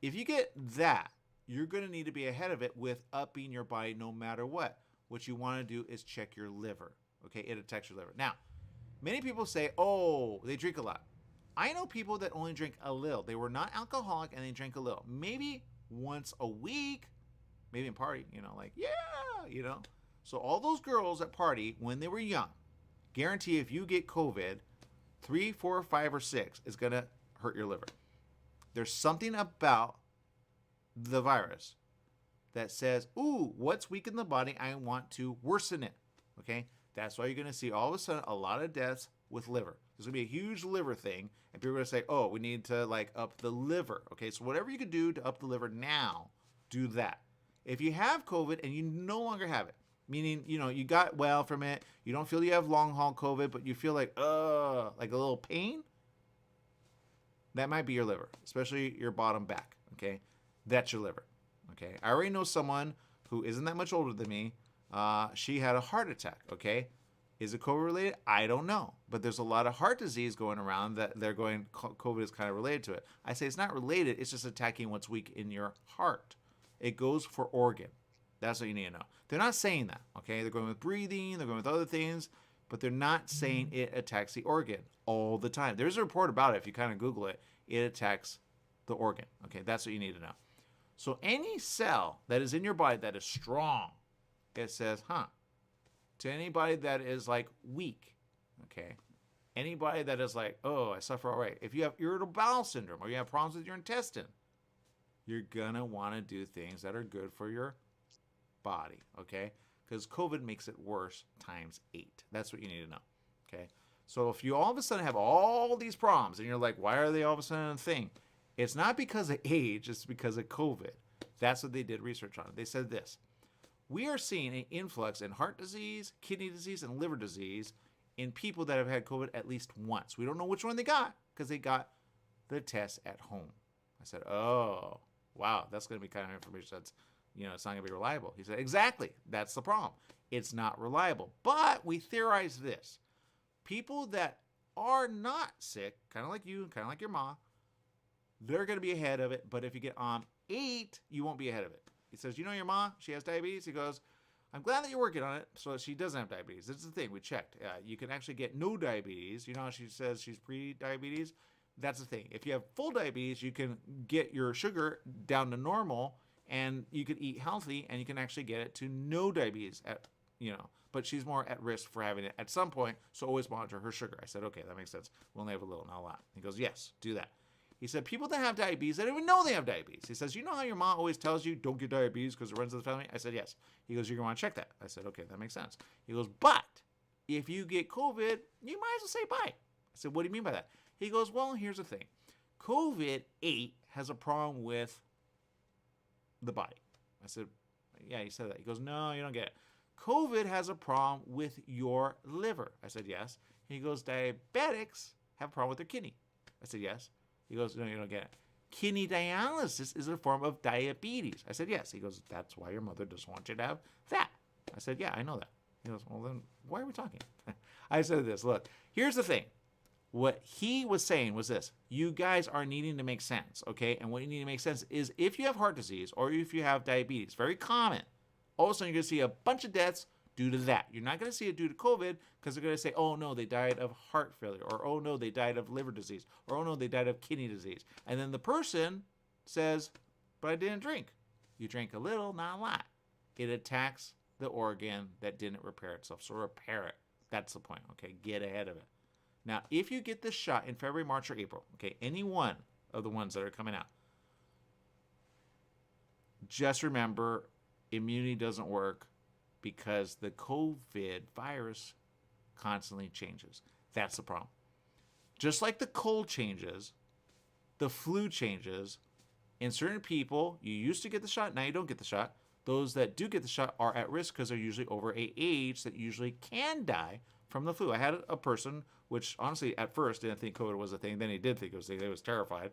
Speaker 2: If you get that, you're going to need to be ahead of it with upping your body no matter what. What you want to do is check your liver, okay? It attacks your liver. Now, many people say, oh, they drink a lot. I know people that only drink a little. They were not alcoholic, and they drink a little. Maybe once a week, maybe in party, yeah. So all those girls that party when they were young, guarantee if you get COVID, 3, 4, 5, or 6 is going to hurt your liver. There's something about the virus that says, ooh, what's weak in the body? I want to worsen it, okay? That's why you're going to see all of a sudden a lot of deaths with liver. There's going to be a huge liver thing, and people are going to say, oh, we need to, up the liver, okay? So whatever you can do to up the liver now, do that. If you have COVID and you no longer have it, meaning, you got well from it, you don't feel you have long-haul COVID, but you feel like a little pain, that might be your liver, especially your bottom back, okay? That's your liver, okay? I already know someone who isn't that much older than me. She had a heart attack, okay? Is it COVID related? I don't know. But there's a lot of heart disease going around that they're going, COVID is kind of related to it. I say it's not related. It's just attacking what's weak in your heart. It goes for organ. That's what you need to know. They're not saying that, okay? They're going with breathing. They're going with other things. But they're not saying it attacks the organ all the time. There's a report about it. If you kind of Google it, it attacks the organ. Okay, that's what you need to know. So any cell that is in your body that is strong, it says, to anybody that is like weak, okay? Anybody that is like, oh, I suffer all right. If you have irritable bowel syndrome or you have problems with your intestine, you're going to want to do things that are good for your body, okay? Because COVID makes it worse times 8. That's what you need to know, okay? So if you all of a sudden have all these problems and you're like, why are they all of a sudden a thing? It's not because of age, it's because of COVID. That's what they did research on. They said this: we are seeing an influx in heart disease, kidney disease, and liver disease in people that have had COVID at least once. We don't know which one they got because they got the test at home. I said, oh, wow, that's going to be kind of information that's, it's not going to be reliable. He said, exactly, that's the problem. It's not reliable. But we theorize this. People that are not sick, kind of like you, kind of like your mom, they're going to be ahead of it. But if you get on 8, you won't be ahead of it. He says, your mom, she has diabetes? He goes, I'm glad that you're working on it so she doesn't have diabetes. This is the thing. We checked. You can actually get no diabetes. You know how she says she's pre-diabetes? That's the thing. If you have full diabetes, you can get your sugar down to normal, and you can eat healthy, and you can actually get it to no diabetes, but she's more at risk for having it at some point, so always monitor her sugar. I said, okay, that makes sense. We'll only have a little, not a lot. He goes, yes, do that. He said, people that have diabetes, they don't even know they have diabetes. He says, you know how your mom always tells you, don't get diabetes because it runs in the family? I said, yes. He goes, you're going to want to check that. I said, okay, that makes sense. He goes, but if you get COVID, you might as well say bye. I said, what do you mean by that? He goes, well, here's the thing. COVID-8 has a problem with the body. I said, yeah, he said that. He goes, no, you don't get it. COVID has a problem with your liver. I said, yes. He goes, diabetics have a problem with their kidney. I said, yes. He goes, no, you don't get it. Kidney dialysis is a form of diabetes. I said, yes. He goes, that's why your mother doesn't want you to have that. I said, yeah, I know that. He goes, well, then why are we talking? I said this, look, here's the thing. What he was saying was this: you guys are needing to make sense, okay? And what you need to make sense is if you have heart disease or if you have diabetes, very common, all of a sudden you're going to see a bunch of deaths due to that. You're not going to see it due to COVID because they're going to say, oh, no, they died of heart failure, or oh, no, they died of liver disease, or oh, no, they died of kidney disease. And then the person says, but I didn't drink. You drank a little, not a lot. It attacks the organ that didn't repair itself. So repair it. That's the point, okay? Get ahead of it. Now, if you get this shot in February, March, or April, okay, any one of the ones that are coming out, just remember, immunity doesn't work because the COVID virus constantly changes. That's the problem. Just like the cold changes, the flu changes. In certain people, you used to get the shot, now you don't get the shot. Those that do get the shot are at risk because they're usually over an age that usually can die from the flu. I had a person, which honestly at first didn't think COVID was a thing. Then he did think it was a thing. He was terrified.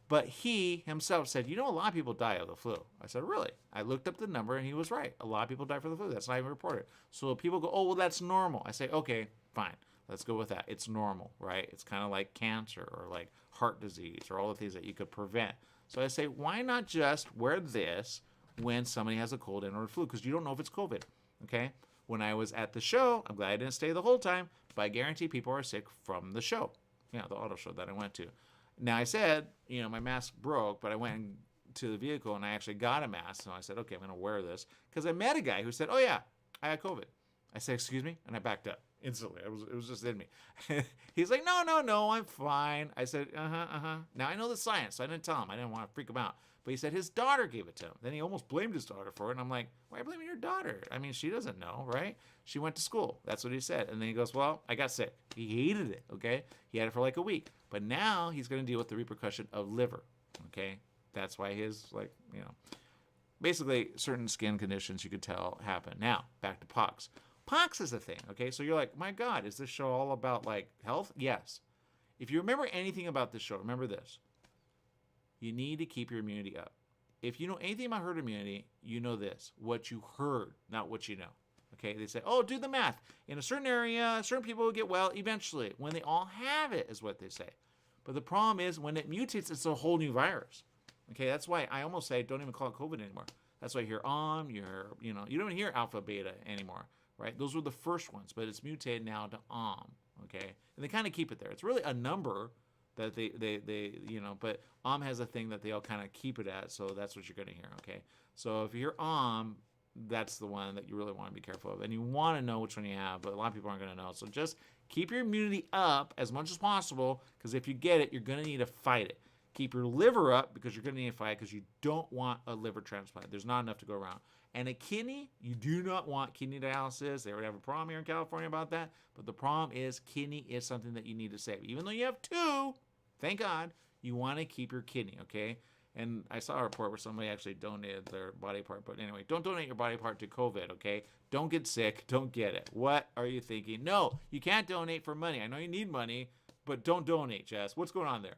Speaker 2: But he himself said, a lot of people die of the flu. I said, really? I looked up the number and he was right. A lot of people die from the flu. That's not even reported. So people go, oh, well, that's normal. I say, okay, fine. Let's go with that. It's normal, right? It's kind of like cancer or like heart disease or all the things that you could prevent. So I say, why not just wear this when somebody has a cold and or flu? Because you don't know if it's COVID, okay? When I was at the show, I'm glad I didn't stay the whole time, but I guarantee people are sick from the show. The auto show that I went to. Now I said, my mask broke, but I went to the vehicle and I actually got a mask. So I said, okay, I'm going to wear this. Because I met a guy who said, oh yeah, I had COVID. I said, excuse me? And I backed up instantly. It was just in me. He's like, no, I'm fine. I said, Now I know the science, so I didn't tell him. I didn't want to freak him out. But he said his daughter gave it to him. Then he almost blamed his daughter for it. And I'm like, why are you blaming your daughter? I mean, she doesn't know, right? She went to school. That's what he said. And then he goes, well, I got sick. He hated it, okay? He had it for like a week. But now he's going to deal with the repercussion of liver, okay? That's why his, basically certain skin conditions you could tell happen. Now, back to pox. Pox is a thing, okay? So you're like, my God, is this show all about, health? Yes. If you remember anything about this show, remember this. You need to keep your immunity up. If you know anything about herd immunity, you know this. What you heard, not what you know. Okay, they say, oh, do the math. In a certain area, certain people will get well eventually when they all have it, is what they say. But the problem is when it mutates, it's a whole new virus. Okay, that's why I almost say don't even call it COVID anymore. That's why you hear you don't even hear alpha, beta anymore, right? Those were the first ones, but it's mutated now to okay? And they kind of keep it there. It's really a number that they but has a thing that they all kind of keep it at, so that's what you're going to hear, okay? So if you hear that's the one that you really want to be careful of. And you want to know which one you have, but a lot of people aren't going to know. So just keep your immunity up as much as possible, because if you get it, you're going to need to fight it. Keep your liver up, because you're going to need to fight it, because you don't want a liver transplant. There's not enough to go around. And a kidney, you do not want kidney dialysis. They already have a problem here in California about that. But the problem is kidney is something that you need to save. Even though you have two, thank God, you want to keep your kidney, okay? And I saw a report where somebody actually donated their body part. But anyway, don't donate your body part to COVID, okay? Don't get sick. Don't get it. What are you thinking? No, you can't donate for money. I know you need money, but don't donate, Jess. What's going on there?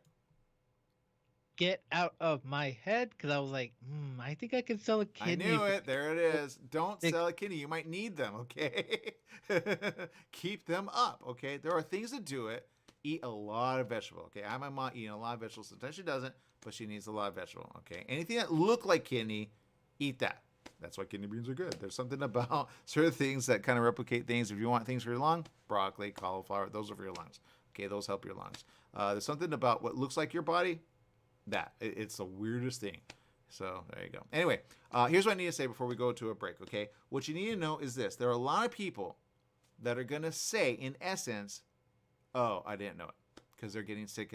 Speaker 3: Get out of my head, because I was like, I think I could sell a kidney.
Speaker 2: I knew it. There it is. Don't sell a kidney. You might need them, okay? Keep them up, okay? There are things to do it. Eat a lot of vegetable, okay? I have my mom eating a lot of vegetables. Sometimes she doesn't, but she needs a lot of vegetable, okay? Anything that look like kidney, eat that. That's why kidney beans are good. There's something about certain things that kind of replicate things. If you want things for your lung, broccoli, cauliflower, those are for your lungs, okay? Those help your lungs. There's something about what looks like your body. It's the weirdest thing. So there you go. Anyway, here's what I need to say before we go to a break, okay? What you need to know is this. There are a lot of people that are going to say, in essence, oh, I didn't know it, because they're getting sick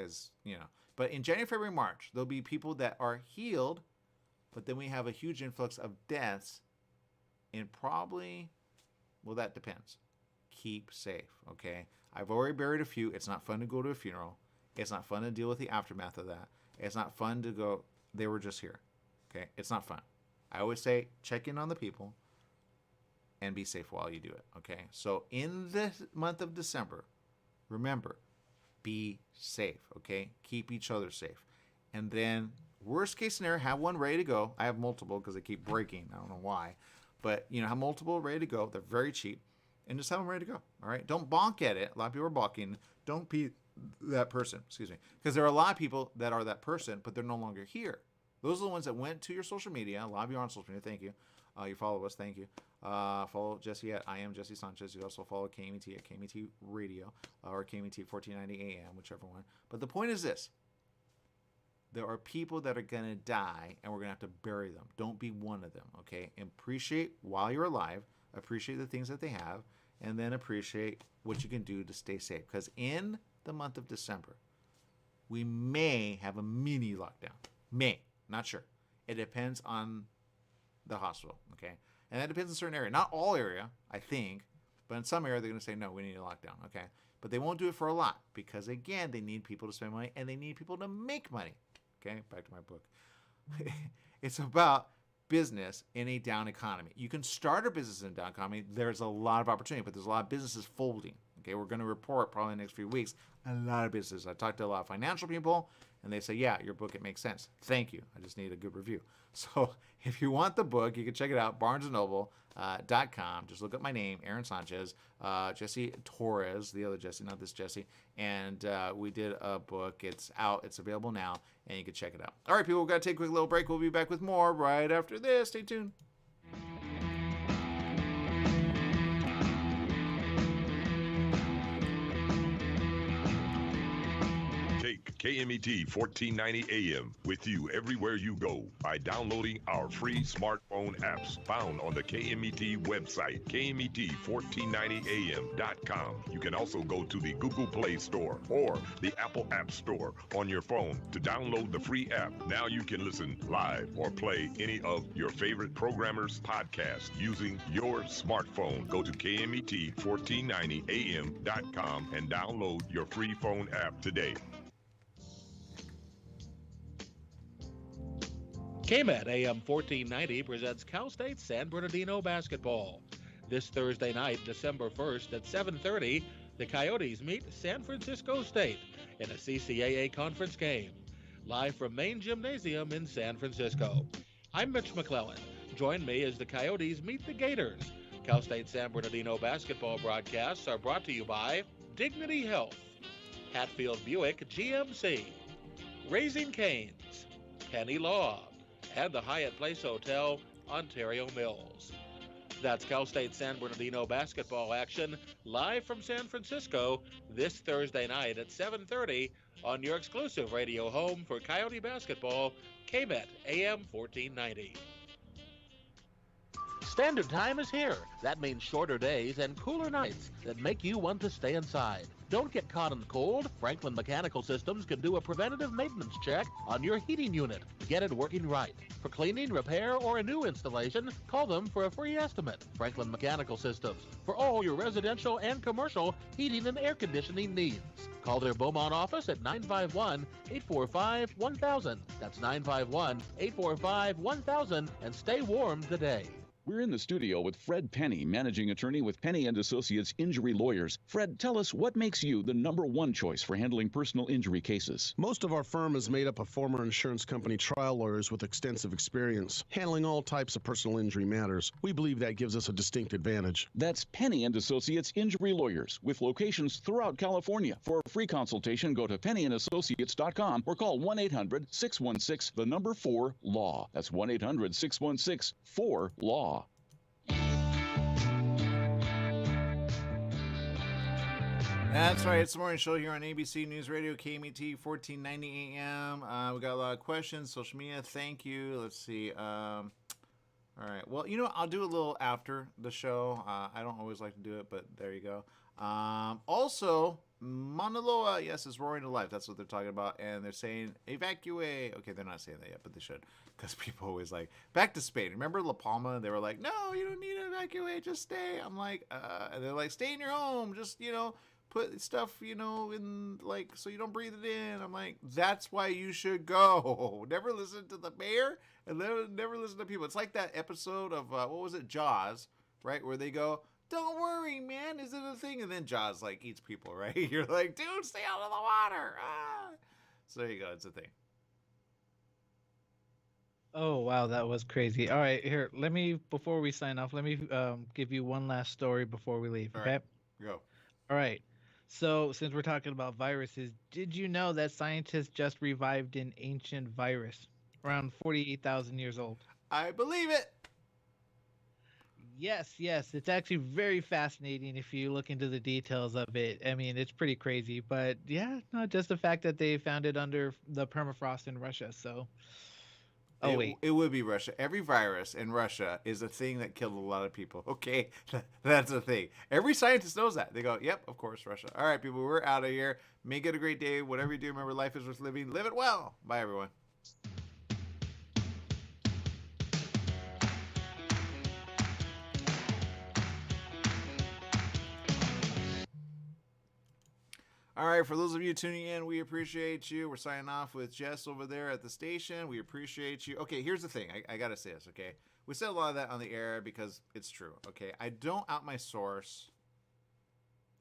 Speaker 2: But in January, February, March, there'll be people that are healed, but then we have a huge influx of deaths, and probably, well, that depends. Keep safe, okay? I've already buried a few. It's not fun to go to a funeral. It's not fun to deal with the aftermath of that. It's not fun to go, they were just here. Okay? It's not fun. I always say, check in on the people and be safe while you do it. Okay? So in the month of December, remember, be safe. Okay? Keep each other safe. And then, worst case scenario, have one ready to go. I have multiple because they keep breaking. I don't know why. But, have multiple ready to go. They're very cheap. And just have them ready to go. All right? Don't bonk at it. A lot of people are balking. Don't be that person, because there are a lot of people that are that person, but they're no longer here. Those are the ones that went to your social media. A lot of you are on social media. Thank you. You follow us. Thank you. Follow Jesse at I am Jesse Sanchez. You also follow KMET at KMET Radio or KMET 1490 AM, whichever one. But the point is this. There are people that are going to die, and we're going to have to bury them. Don't be one of them, okay? Appreciate while you're alive. Appreciate the things that they have, and then appreciate what you can do to stay safe. Because in the month of December, we may have a mini lockdown. May, not sure. It depends on the hospital, okay? And that depends on a certain area. Not all area, I think, but in some area they're going to say, no, we need a lockdown, okay? But they won't do it for a lot because, again, they need people to spend money and they need people to make money, okay? Back to my book. It's about business in a down economy. You can start a business in a down economy. There's a lot of opportunity, but there's a lot of businesses folding. Okay, we're going to report probably in the next few weeks a lot of businesses. I talked to a lot of financial people, and they say, yeah, your book, it makes sense. Thank you. I just need a good review. So if you want the book, you can check it out, barnesandnoble.com. Just look up my name, Aaron Sanchez, Jesse Torres, the other Jesse, not this Jesse. And we did a book. It's out. It's available now, and you can check it out. All right, people, we've got to take a quick little break. We'll be back with more right after this. Stay tuned.
Speaker 9: KMET 1490 AM with you everywhere you go by downloading our free smartphone apps found on the KMET website, KMET1490am.com. You can also go to the Google Play Store or the Apple App Store on your phone to download the free app. Now you can listen live or play any of your favorite programmers' podcasts using your smartphone. Go to KMET1490am.com and download your free phone app today.
Speaker 8: KMET AM 1490 presents Cal State San Bernardino basketball. This Thursday night, December 1st at 7:30, the Coyotes meet San Francisco State in a CCAA conference game. Live from Main Gymnasium in San Francisco. I'm Mitch McClellan. Join me as the Coyotes meet the Gators. Cal State San Bernardino basketball broadcasts are brought to you by Dignity Health, Hatfield Buick GMC, Raising Cane's, Penny Law, and the Hyatt Place Hotel, Ontario Mills. That's Cal State San Bernardino basketball action live from San Francisco this Thursday night at 7:30 on your exclusive radio home for Coyote basketball, KMET AM 1490. Standard time is here. That means shorter days and cooler nights that make you want to stay inside. Don't get caught in the cold. Franklin Mechanical Systems can do a preventative maintenance check on your heating unit to get it working right. For cleaning, repair, or a new installation, call them for a free estimate. Franklin Mechanical Systems, for all your residential and commercial heating and air conditioning needs. Call their Beaumont office at 951-845-1000. That's 951-845-1000, and stay warm today.
Speaker 10: We're in the studio with Fred Penny, managing attorney with Penny and Associates Injury Lawyers. Fred, tell us what makes you the number one choice for handling personal injury cases.
Speaker 11: Most of our firm is made up of former insurance company trial lawyers with extensive experience handling all types of personal injury matters. We believe that gives us a distinct advantage.
Speaker 10: That's Penny and Associates Injury Lawyers with locations throughout California. For a free consultation, go to pennyandassociates.com or call 1-800-616-4-LAW. That's 1-800-616-4-LAW.
Speaker 2: That's right. It's the morning show here on ABC News Radio, KMET 1490 AM. We got a lot of questions. Social media, thank you. Let's see. All right. Well, you know, I'll do a little after the show. I don't always like to do it, but there you go. Also, Mauna Loa, yes, is roaring to life. That's what they're talking about. And they're saying evacuate. Okay, they're not saying that yet, but they should. Because people always like, back to Spain. Remember La Palma? They were like, no, you don't need to evacuate. Just stay. I'm like, and they're like, stay in your home. Just, you know, put stuff, you know, in, like, so you don't breathe it in. I'm like, that's why you should go. Never listen to the mayor and never listen to people. It's like that episode of, what was it, Jaws, right? Where they go, don't worry, man, is it a thing? And then Jaws, like, eats people, right? You're like, dude, stay out of the water. Ah. So there you go. It's a thing.
Speaker 3: Oh, wow, that was crazy. All right, here, before we sign off, let me give you one last story before we leave, okay?
Speaker 2: Right. Go.
Speaker 3: All right. So, since we're talking about viruses, did you know that scientists just revived an ancient virus around 48,000 years old?
Speaker 2: I believe it.
Speaker 3: Yes. It's actually very fascinating if you look into the details of it. I mean, it's pretty crazy. But, yeah, no, just the fact that they found it under the permafrost in Russia, so... Oh, wait.
Speaker 2: It would be Russia. Every virus in Russia is a thing that killed a lot of people. Okay, that's a thing. Every scientist knows that. They go, yep, of course, Russia. All right, people, we're out of here. Make it a great day. Whatever you do, remember, life is worth living. Live it well. Bye, everyone. All right, for those of you tuning in, we appreciate you. We're signing off with Jess over there at the station. We appreciate you. Okay, here's the thing. I got to say this, okay? We said a lot of that on the air because it's true, okay? I don't out my source.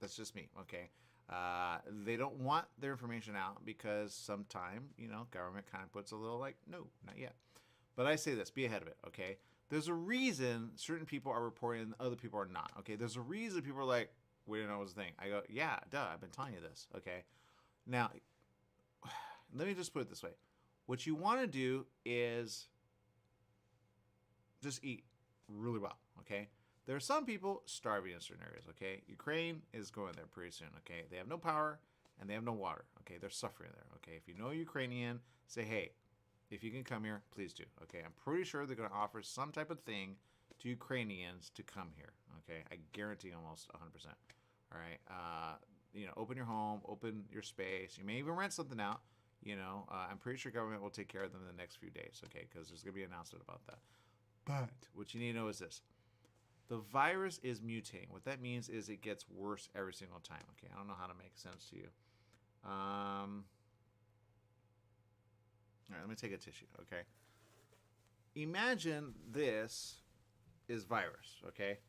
Speaker 2: That's just me, okay? They don't want their information out because sometime, you know, government kind of puts a little like, no, not yet. But I say this, be ahead of it, okay? There's a reason certain people are reporting and other people are not, okay? There's a reason people are like, we didn't know it was a thing. I go, yeah, duh, I've been telling you this, okay? Now, let me just put it this way. What you want to do is just eat really well, okay? There are some people starving in certain areas, okay? Ukraine is going there pretty soon, okay? They have no power and they have no water, okay? They're suffering there, okay? If you know Ukrainian, say, hey, if you can come here, please do, okay? I'm pretty sure they're going to offer some type of thing to Ukrainians to come here, okay? I guarantee almost 100%. All right, you know, open your home, open your space. You may even rent something out. You know, I'm pretty sure government will take care of them in the next few days, okay? Because there's going to be an announcement about that. But what you need to know is this. The virus is mutating. What that means is it gets worse every single time, okay? I don't know how to make sense to you. All right, let me take a tissue, okay? Imagine this is virus, okay?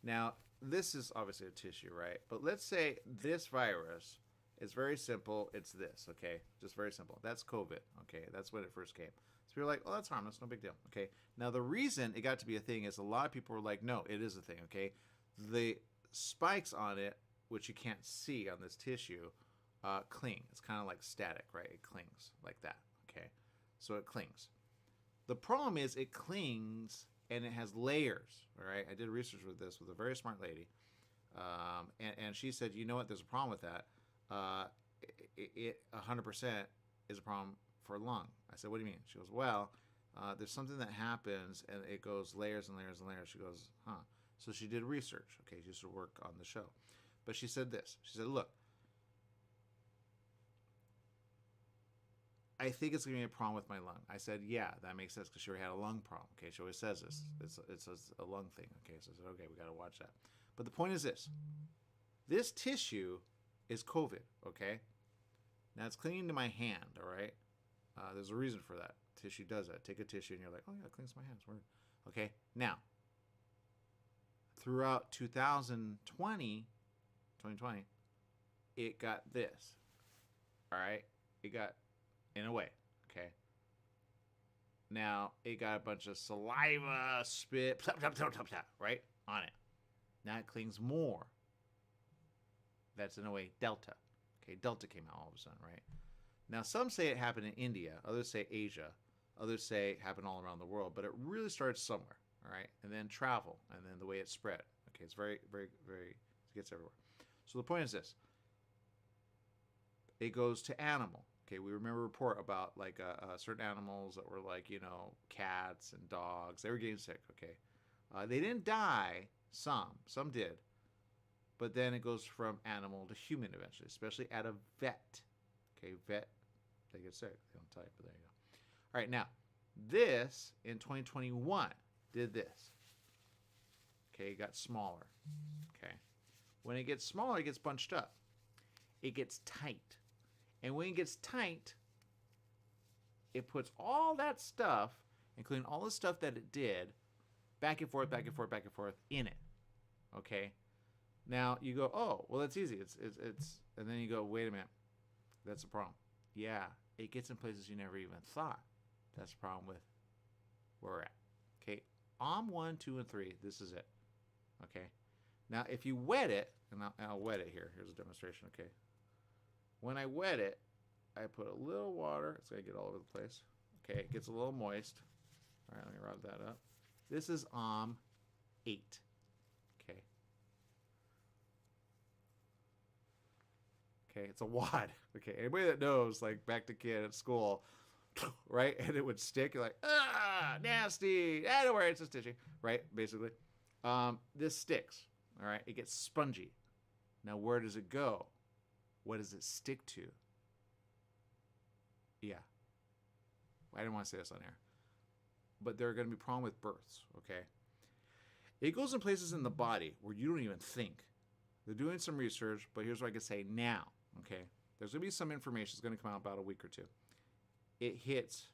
Speaker 2: Now, this is obviously a tissue, right? But let's say this virus is very simple. It's this, okay? Just very simple. That's COVID, okay? That's when it first came. It's So you're like, oh, that's harmless, no big deal. Okay. Now the reason it got to be a thing is a lot of people were like, no, it is a thing. Okay. The spikes on it, which you can't see on this tissue, cling. It's kind of like static, right? It clings like that. Okay. So it clings. The problem is it clings and it has layers. All right. I did research with this with a very smart lady. And she said, you know what? There's a problem with that. It 100% is a problem for lung. I said, what do you mean? She goes, well, there's something that happens and it goes layers and layers and layers. She goes, huh. So she did research. Okay, she used to work on the show. But she said this. She said, look, I think it's going to be a problem with my lung. I said, yeah, that makes sense because she already had a lung problem. Okay, she always says this. It's a lung thing. Okay, so I said, okay, we got to watch that. But the point is this. This tissue is COVID, okay? Now it's clinging to my hand, all right? There's a reason for that. Tissue does that. Take a tissue and you're like, oh yeah, it clings to my hands. Weird. Okay, now, throughout 2020, it got this, all right? It got, in a way, okay? Now, it got a bunch of saliva, spit, right, on it. Now it clings more. That's, in a way, Delta. Okay, Delta came out all of a sudden, right? Now, some say it happened in India. Others say Asia. Others say it happened all around the world. But it really started somewhere, all right? And then travel, and then the way it spread. Okay, it's very, very, very, it gets everywhere. So the point is this. It goes to animal. Okay, we remember a report about, like, certain animals that were, like, you know, cats and dogs. They were getting sick, okay? They didn't die, some did. But then it goes from animal to human eventually, especially at a vet. Okay, vet, they get sick. They don't type, but there you go. All right, now, this in 2021 did this. Okay, it got smaller. Okay. When it gets smaller, it gets bunched up. It gets tight. And when it gets tight, it puts all that stuff, including all the stuff that it did, back and forth, back and forth, back and forth in it. Okay? Now you go, oh, well, that's easy. It's and then you go, wait a minute, that's a problem. Yeah, it gets in places you never even thought. That's the problem with where we're at. Okay, OM 1, 2, and 3. This is it. Okay, now if you wet it, and I'll wet it here. Here's a demonstration. Okay, when I wet it, I put a little water. It's gonna get all over the place. Okay, it gets a little moist. All right, let me rub that up. This is OM 8. Okay, it's a wad. Okay, anybody that knows, like back to kid at school, right? And it would stick. You're like, ah, nasty. Ah, don't worry, it's just tissue, right? Basically, this sticks. All right, it gets spongy. Now, where does it go? What does it stick to? Yeah, I didn't want to say this on air, but there are going to be problems with births. Okay, it goes in places in the body where you don't even think. They're doing some research, but here's what I can say now. Okay, there's going to be some information that's going to come out about a week or two. It hits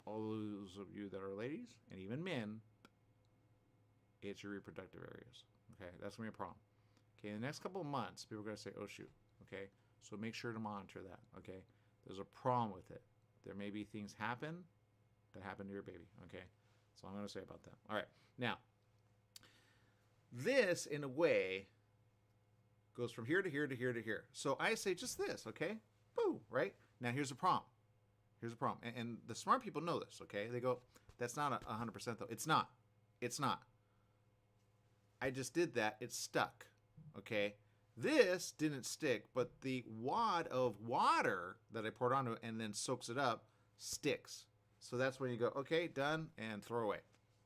Speaker 2: all those of you that are ladies and even men. It's your reproductive areas. Okay, that's going to be a problem. Okay, in the next couple of months, people are going to say, oh, shoot. Okay, so make sure to monitor that. Okay, there's a problem with it. There may be things happen that happen to your baby. Okay, that's all I'm going to say about that. All right, now, this, in a way, goes from here to here to here to here. So I say just this, okay? Boo, right? Now here's the problem. Here's the problem. And the smart people know this, okay? They go, that's not 100% though. It's not. It's not. I just did that. It's stuck, okay? This didn't stick, but the wad of water that I poured onto it and then soaks it up sticks. So that's when you go, okay, done, and throw away.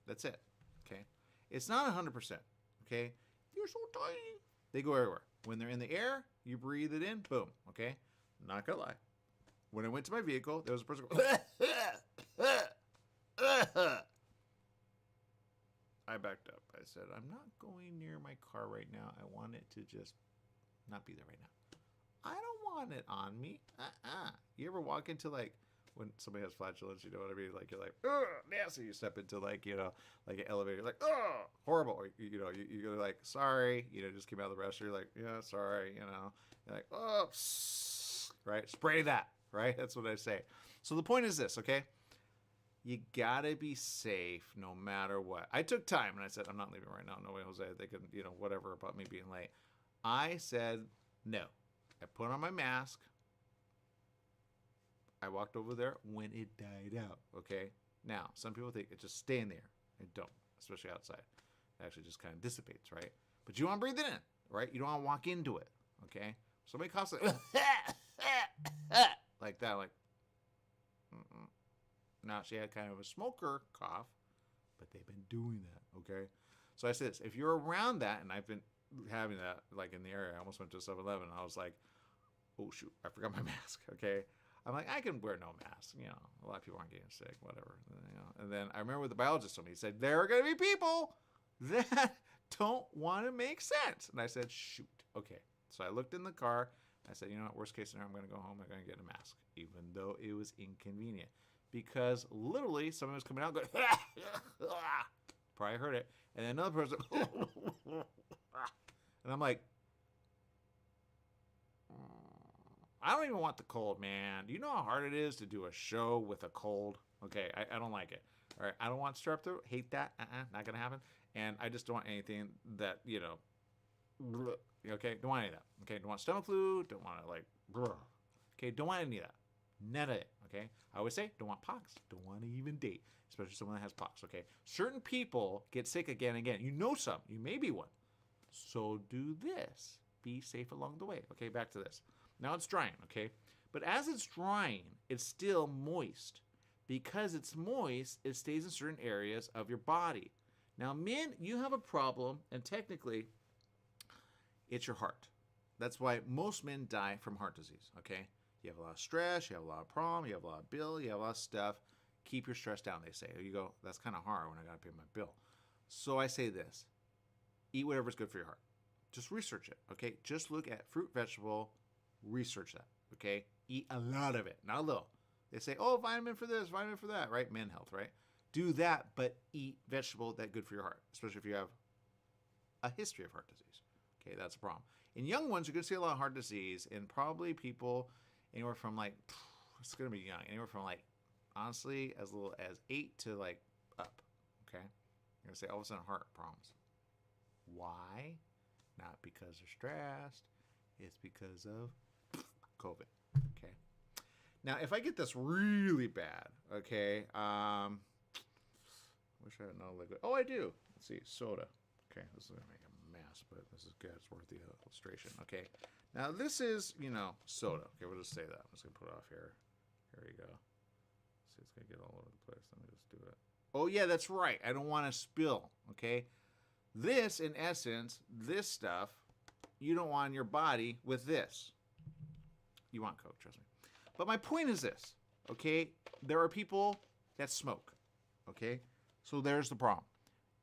Speaker 2: That's it, okay? It's not 100%, okay? You're so tiny. They go everywhere. When they're in the air, you breathe it in, boom, okay? Not gonna lie. When I went to my vehicle, there was a person going, I backed up. I said, I'm not going near my car right now. I want it to just not be there right now. I don't want it on me. You ever walk into, like, when somebody has flatulence, you know what I mean? Like, you're like, ugh, nasty. You step into, like, you know, like an elevator. You're like, oh, horrible. Or, you know, you go like, sorry. You know, just came out of the restroom. You're like, yeah, sorry. You know, you're like, oh, right? Spray that, right? That's what I say. So the point is this, okay? You gotta be safe no matter what. I took time and I said, I'm not leaving right now. No way, Jose. They could, whatever about me being late. I said no. I put on my mask. I walked over there when it died out, okay? Now, some people think it's just staying there. I don't, especially outside. It actually just kind of dissipates, right? But you want to breathe it in, right? You don't want to walk into it, okay? Somebody coughs like, like that, like, Now, she had kind of a smoker cough, but they've been doing that, okay? So I said this, if you're around that, and I've been having that, like, in the area, I almost went to 7-Eleven, and I was like, oh, shoot, I forgot my mask, okay? I'm like, I can wear no mask, a lot of people aren't getting sick, whatever, And then I remember what the biologist told me. He said, there are going to be people that don't want to make sense. And I said, shoot, okay. So I looked in the car. I said, you know what, worst case scenario, I'm going to go home. I'm going to get a mask, even though it was inconvenient. Because literally, someone was coming out going, probably heard it. And then another person, and I'm like, I don't even want the cold, man. Do you know how hard it is to do a show with a cold? Okay, I don't like it. All right, I don't want strep throat. Hate that. Not going to happen. And I just don't want anything that, okay, don't want any of that. Okay, don't want stomach flu. Don't want to, okay, don't want any of that. None of it, okay? I always say, don't want pox. Don't want to even date, especially someone that has pox, okay? Certain people get sick again and again. You know some. You may be one. So do this. Be safe along the way. Okay, back to this. Now it's drying, okay? But as it's drying, it's still moist. Because it's moist, it stays in certain areas of your body. Now, men, you have a problem, and technically, it's your heart. That's why most men die from heart disease, okay? You have a lot of stress, you have a lot of problem, you have a lot of bill, you have a lot of stuff. Keep your stress down, they say. You go, that's kind of hard when I got to pay my bill. So I say this. Eat whatever's good for your heart. Just research it, okay? Just look at fruit, vegetable, research that, okay? Eat a lot of it, not a little. They say, oh, vitamin for this, vitamin for that, right? Men health, right? Do that, but eat vegetable that's good for your heart, especially if you have a history of heart disease. Okay, that's a problem. In young ones, you're going to see a lot of heart disease, and probably people anywhere from it's going to be young, anywhere from honestly, as little as 8 to up, okay? You're going to say all of a sudden heart problems. Why? Not because they're stressed. It's because of COVID, okay? Now, if I get this really bad, okay, wish I had no liquid. Oh, I do. Let's see, soda. Okay, this is going to make a mess, but this is good. It's worth the illustration. Okay, now this is, soda. Okay, we'll just say that. I'm just going to put it off here. Here you go. See, it's going to get all over the place. Let me just do it. Oh, yeah, that's right. I don't want to spill, okay? This, in essence, this stuff, you don't want in your body with this. You want Coke, trust me. But my point is this, okay? There are people that smoke, okay? So there's the problem.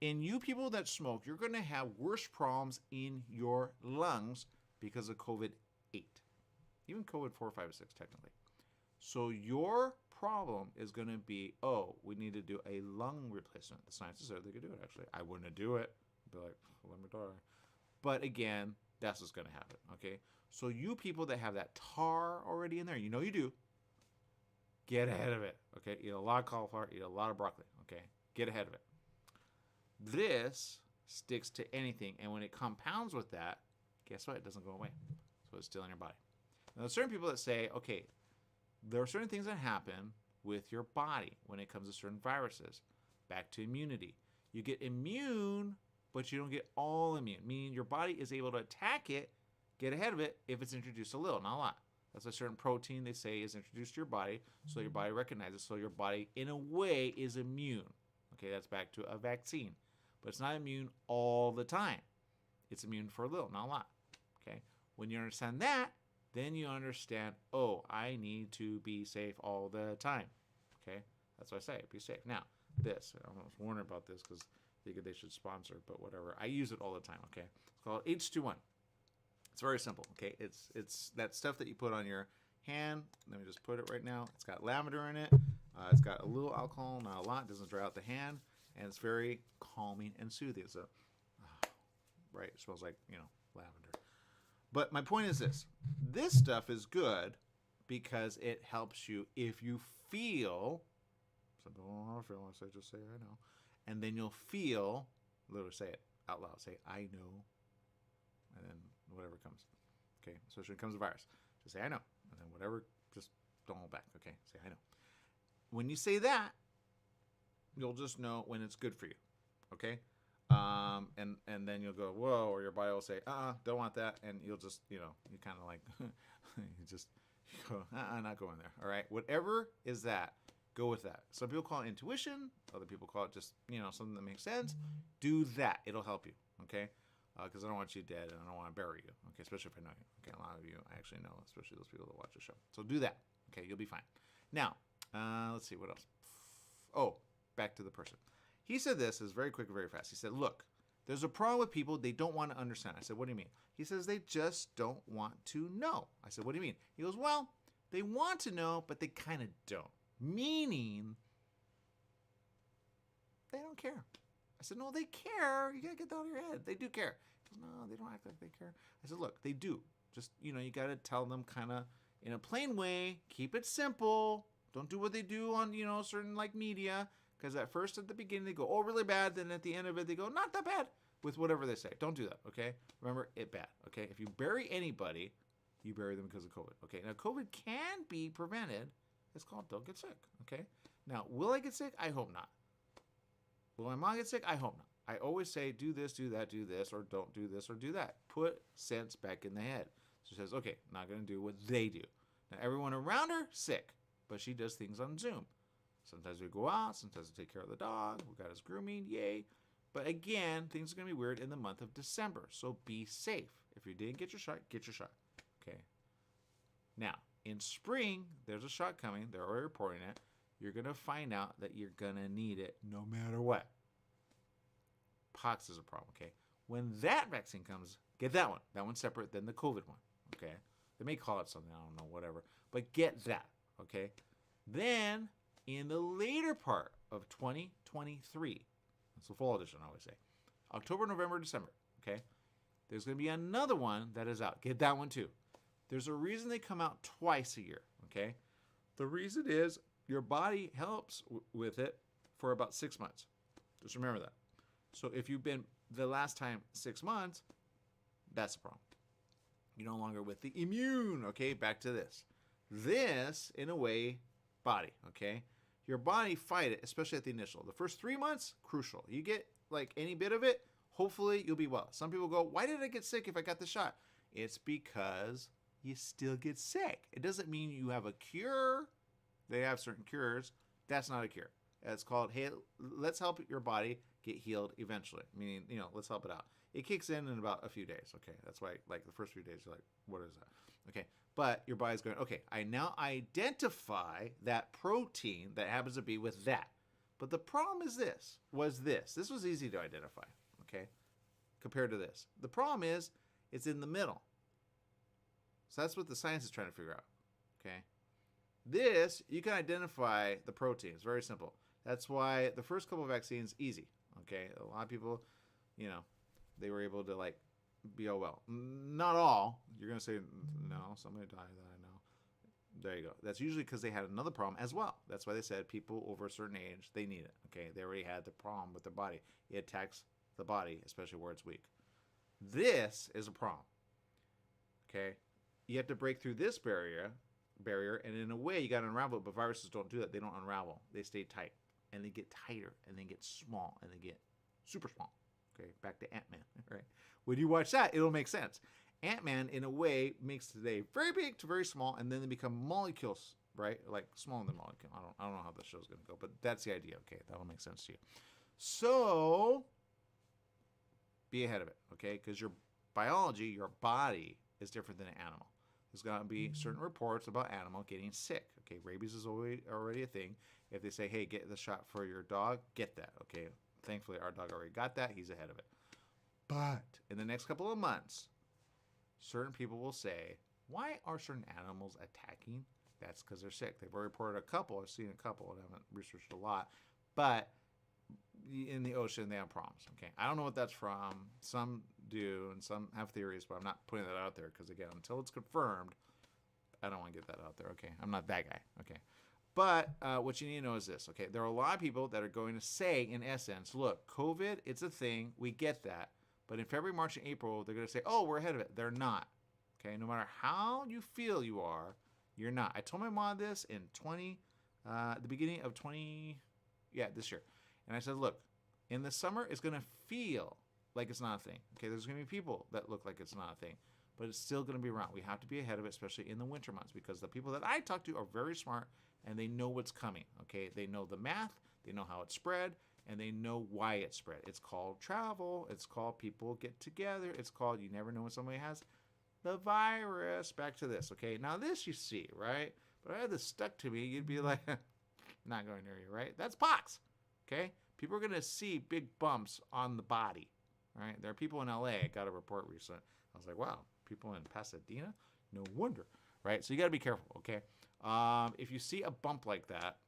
Speaker 2: In you people that smoke, you're going to have worse problems in your lungs because of COVID-8. Even COVID 4, 5, 6, technically. So your problem is going to be, oh, we need to do a lung replacement. The scientists said they could do it, actually. I wouldn't do it. I'd be like, let me die. But again, that's what's going to happen, okay? So you people that have that tar already in there, you know you do, get ahead of it, okay? Eat a lot of cauliflower, eat a lot of broccoli, okay? Get ahead of it. This sticks to anything, and when it compounds with that, guess what? It doesn't go away. So it's still in your body. Now, there's certain people that say, okay, there are certain things that happen with your body when it comes to certain viruses. Back to immunity. You get immune, but you don't get all immune, meaning your body is able to attack it, get ahead of it if it's introduced a little, not a lot. That's a certain protein they say is introduced to your body, so your body recognizes, so your body, in a way, is immune. Okay, that's back to a vaccine. But it's not immune all the time. It's immune for a little, not a lot. Okay, when you understand that, then you understand, oh, I need to be safe all the time. Okay, that's what I say, be safe. Now, this, I was wondering about this because I think they should sponsor, but whatever. I use it all the time, okay? It's called H21. It's very simple, okay? It's that stuff that you put on your hand. Let me just put it right now. It's got lavender in it. It's got a little alcohol, not a lot. It doesn't dry out the hand. And it's very calming and soothing. So, right, it smells like, lavender. But my point is this. This stuff is good because it helps you if you feel. Some people don't know how to feel, so just say I know. And then you'll feel, literally say it out loud. Say I know. And then whatever comes. Okay, especially when it comes to virus. Just say I know. And then whatever, just don't hold back. Okay, say I know. When you say that, you'll just know when it's good for you. Okay? And then you'll go, whoa, or your body will say, don't want that. And you'll just, you kind of like, you go, not going there. All right? Whatever is that, go with that. Some people call it intuition. Other people call it just, something that makes sense. Do that. It'll help you. Okay? Because I don't want you dead and I don't want to bury you. Okay? Especially if I know you. Okay? A lot of you I actually know, especially those people that watch the show. So do that. Okay? You'll be fine. Now, let's see. What else? Oh, back to the person. He said this is very quick and very fast. He said, look, there's a problem with people. They don't want to understand. I said, what do you mean? He says, they just don't want to know. I said, what do you mean? He goes, well, they want to know, but they kind of don't. Meaning, they don't care. I said, no, they care. You got to get that out of your head. They do care. He goes, no, they don't act like they care. I said, look, they do. Just, you got to tell them kind of in a plain way. Keep it simple. Don't do what they do on, certain like media. Because at first, at the beginning, they go, oh, really bad. Then at the end of it, they go, not that bad. With whatever they say. Don't do that, okay? Remember, it bad, okay? If you bury anybody, you bury them because of COVID, okay? Now, COVID can be prevented. It's called don't get sick, okay? Now, will I get sick? I hope not. Will my mom get sick? I hope not. I always say, do this, do that, do this, or don't do this, or do that. Put sense back in the head. She says, okay, not going to do what they do. Now, everyone around her, sick. But she does things on Zoom. Sometimes we go out. Sometimes we take care of the dog. We got his grooming. Yay. But again, things are going to be weird in the month of December. So be safe. If you didn't get your shot, get your shot. Okay. Now, in spring, there's a shot coming. They're already reporting it. You're going to find out that you're going to need it no matter what. Pox is a problem. Okay. When that vaccine comes, get that one. That one's separate than the COVID one. Okay. They may call it something. I don't know. Whatever. But get that. Okay. Then, in the later part of 2023, that's the fall edition, I always say, October, November, December, okay, there's going to be another one that is out. Get that one too. There's a reason they come out twice a year, okay? The reason is your body helps with it for about 6 months. Just remember that. So if you've been the last time 6 months, that's the problem. You're no longer with the immune, okay? Back to this. This, in a way, body, okay? Your body fight it, especially at the initial. The first 3 months, crucial. You get like any bit of it, hopefully you'll be well. Some people go, why did I get sick if I got the shot? It's because you still get sick. It doesn't mean you have a cure. They have certain cures. That's not a cure. It's called, hey, let's help your body get healed eventually. Meaning, let's help it out. It kicks in about a few days. Okay, that's why like the first few days you're like, what is that? Okay, but your body's going, okay, I now identify that protein that happens to be with that. But the problem is this was easy to identify, okay, compared to this. The problem is it's in the middle. So that's what the science is trying to figure out, okay? This, you can identify the protein. It's very simple. That's why the first couple of vaccines, easy, okay? A lot of people, they were able to like be all well. Not all. You're going to say, no, somebody died that I know. There you go. That's usually because they had another problem as well. That's why they said people over a certain age, they need it. Okay, they already had the problem with their body. It attacks the body, especially where it's weak. This is a problem. Okay, you have to break through this barrier, and in a way, you got to unravel it. But viruses don't do that. They don't unravel. They stay tight, and they get tighter, and they get small, and they get super small. Okay, back to Ant-Man. Right? When you watch that, it'll make sense. Ant-Man, in a way, makes today very big to very small, and then they become molecules, right? Like smaller than molecule. I don't know how the show's going to go, but that's the idea. Okay, that'll make sense to you. So, be ahead of it, okay? Because your biology, your body, is different than an animal. There's going to be certain reports about animal getting sick. Okay, rabies is already a thing. If they say, hey, get the shot for your dog, get that. Okay, thankfully our dog already got that. He's ahead of it. But in the next couple of months, certain people will say, why are certain animals attacking? That's because they're sick. They've already reported a couple. I've seen a couple. I haven't researched a lot. But in the ocean, they have problems. Okay, I don't know what that's from. Some do, and some have theories, but I'm not putting that out there because, again, until it's confirmed, I don't want to get that out there. Okay, I'm not that guy. Okay, but what you need to know is this. Okay, there are a lot of people that are going to say, in essence, look, COVID, it's a thing. We get that, but in February, March, and April, they're going to say, oh, we're ahead of it. They're not. Okay, no matter how you feel you are, you're not. I told my mom this in the beginning of this year, and I said, look, in the summer, it's going to feel like it's not a thing. Okay, there's going to be people that look like it's not a thing, but it's still going to be around. We have to be ahead of it, especially in the winter months, because the people that I talk to are very smart and they know what's coming. Okay, they know the math, they know how it spread, and they know why it spread. It's called travel. It's called people get together. It's called you never know when somebody has the virus. Back to this. Okay, now this you see, right? But if I had this stuck to me, you'd be like, not going near you, right? That's pox. Okay, people are going to see big bumps on the body. Right? There are people in LA. I got a report recently. I was like, wow, people in Pasadena? No wonder. Right? So you got to be careful, okay? If you see a bump like that,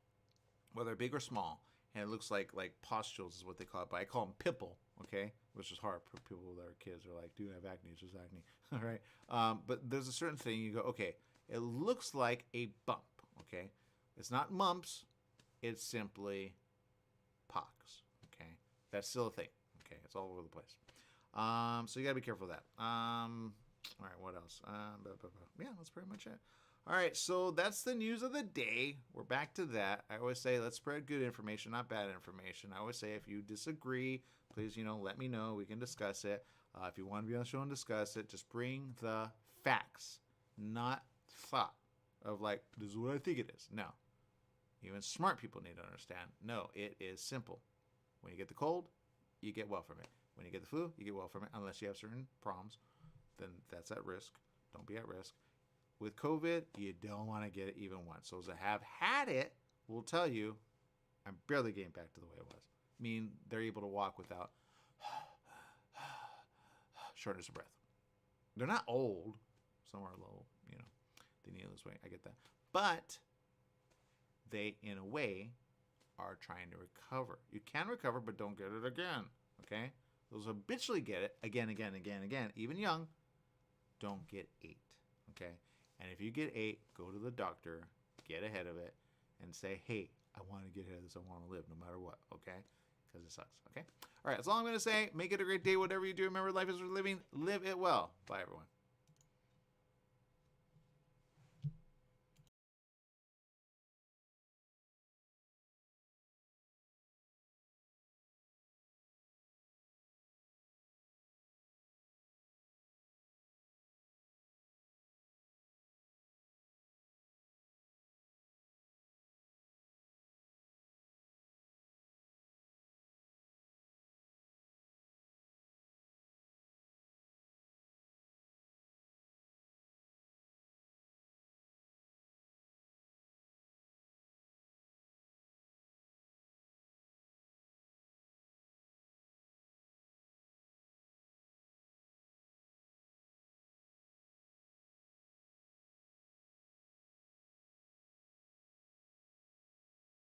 Speaker 2: whether big or small, and it looks like pustules is what they call it, but I call them pimple, okay? Which is hard for people that are kids. They're like, do you have acne? It's just acne. All right? But there's a certain thing you go, okay, it looks like a bump, okay? It's not mumps. It's simply pox, okay? That's still a thing. Okay, it's all over the place. So you gotta be careful of that. All right, what else? Yeah, that's pretty much it. All right, so that's the news of the day. We're back to that. I always say let's spread good information, not bad information. I always say if you disagree, please, let me know. We can discuss it. If you want to be on the show and discuss it, just bring the facts, not thought of like, this is what I think it is. No. Even smart people need to understand. No, it is simple. When you get the cold, you get well from it. When you get the flu, you get well from it, unless you have certain problems. Then that's at risk. Don't be at risk. With COVID, you don't want to get it even once. Those that have had it will tell you, I'm barely getting back to the way it was. I mean, they're able to walk without shortness of breath. They're not old. Some are low, they need to lose weight. I get that. But they, in a way, are trying to recover. You can recover, but don't get it again. Okay? Those who habitually get it again, even young, don't get 8. Okay? And if you get 8, go to the doctor, get ahead of it, and say, hey, I want to get ahead of this. I want to live no matter what. Okay? Because it sucks. Okay? All right, that's all I'm going to say. Make it a great day, whatever you do. Remember, life is worth living. Live it well. Bye, everyone.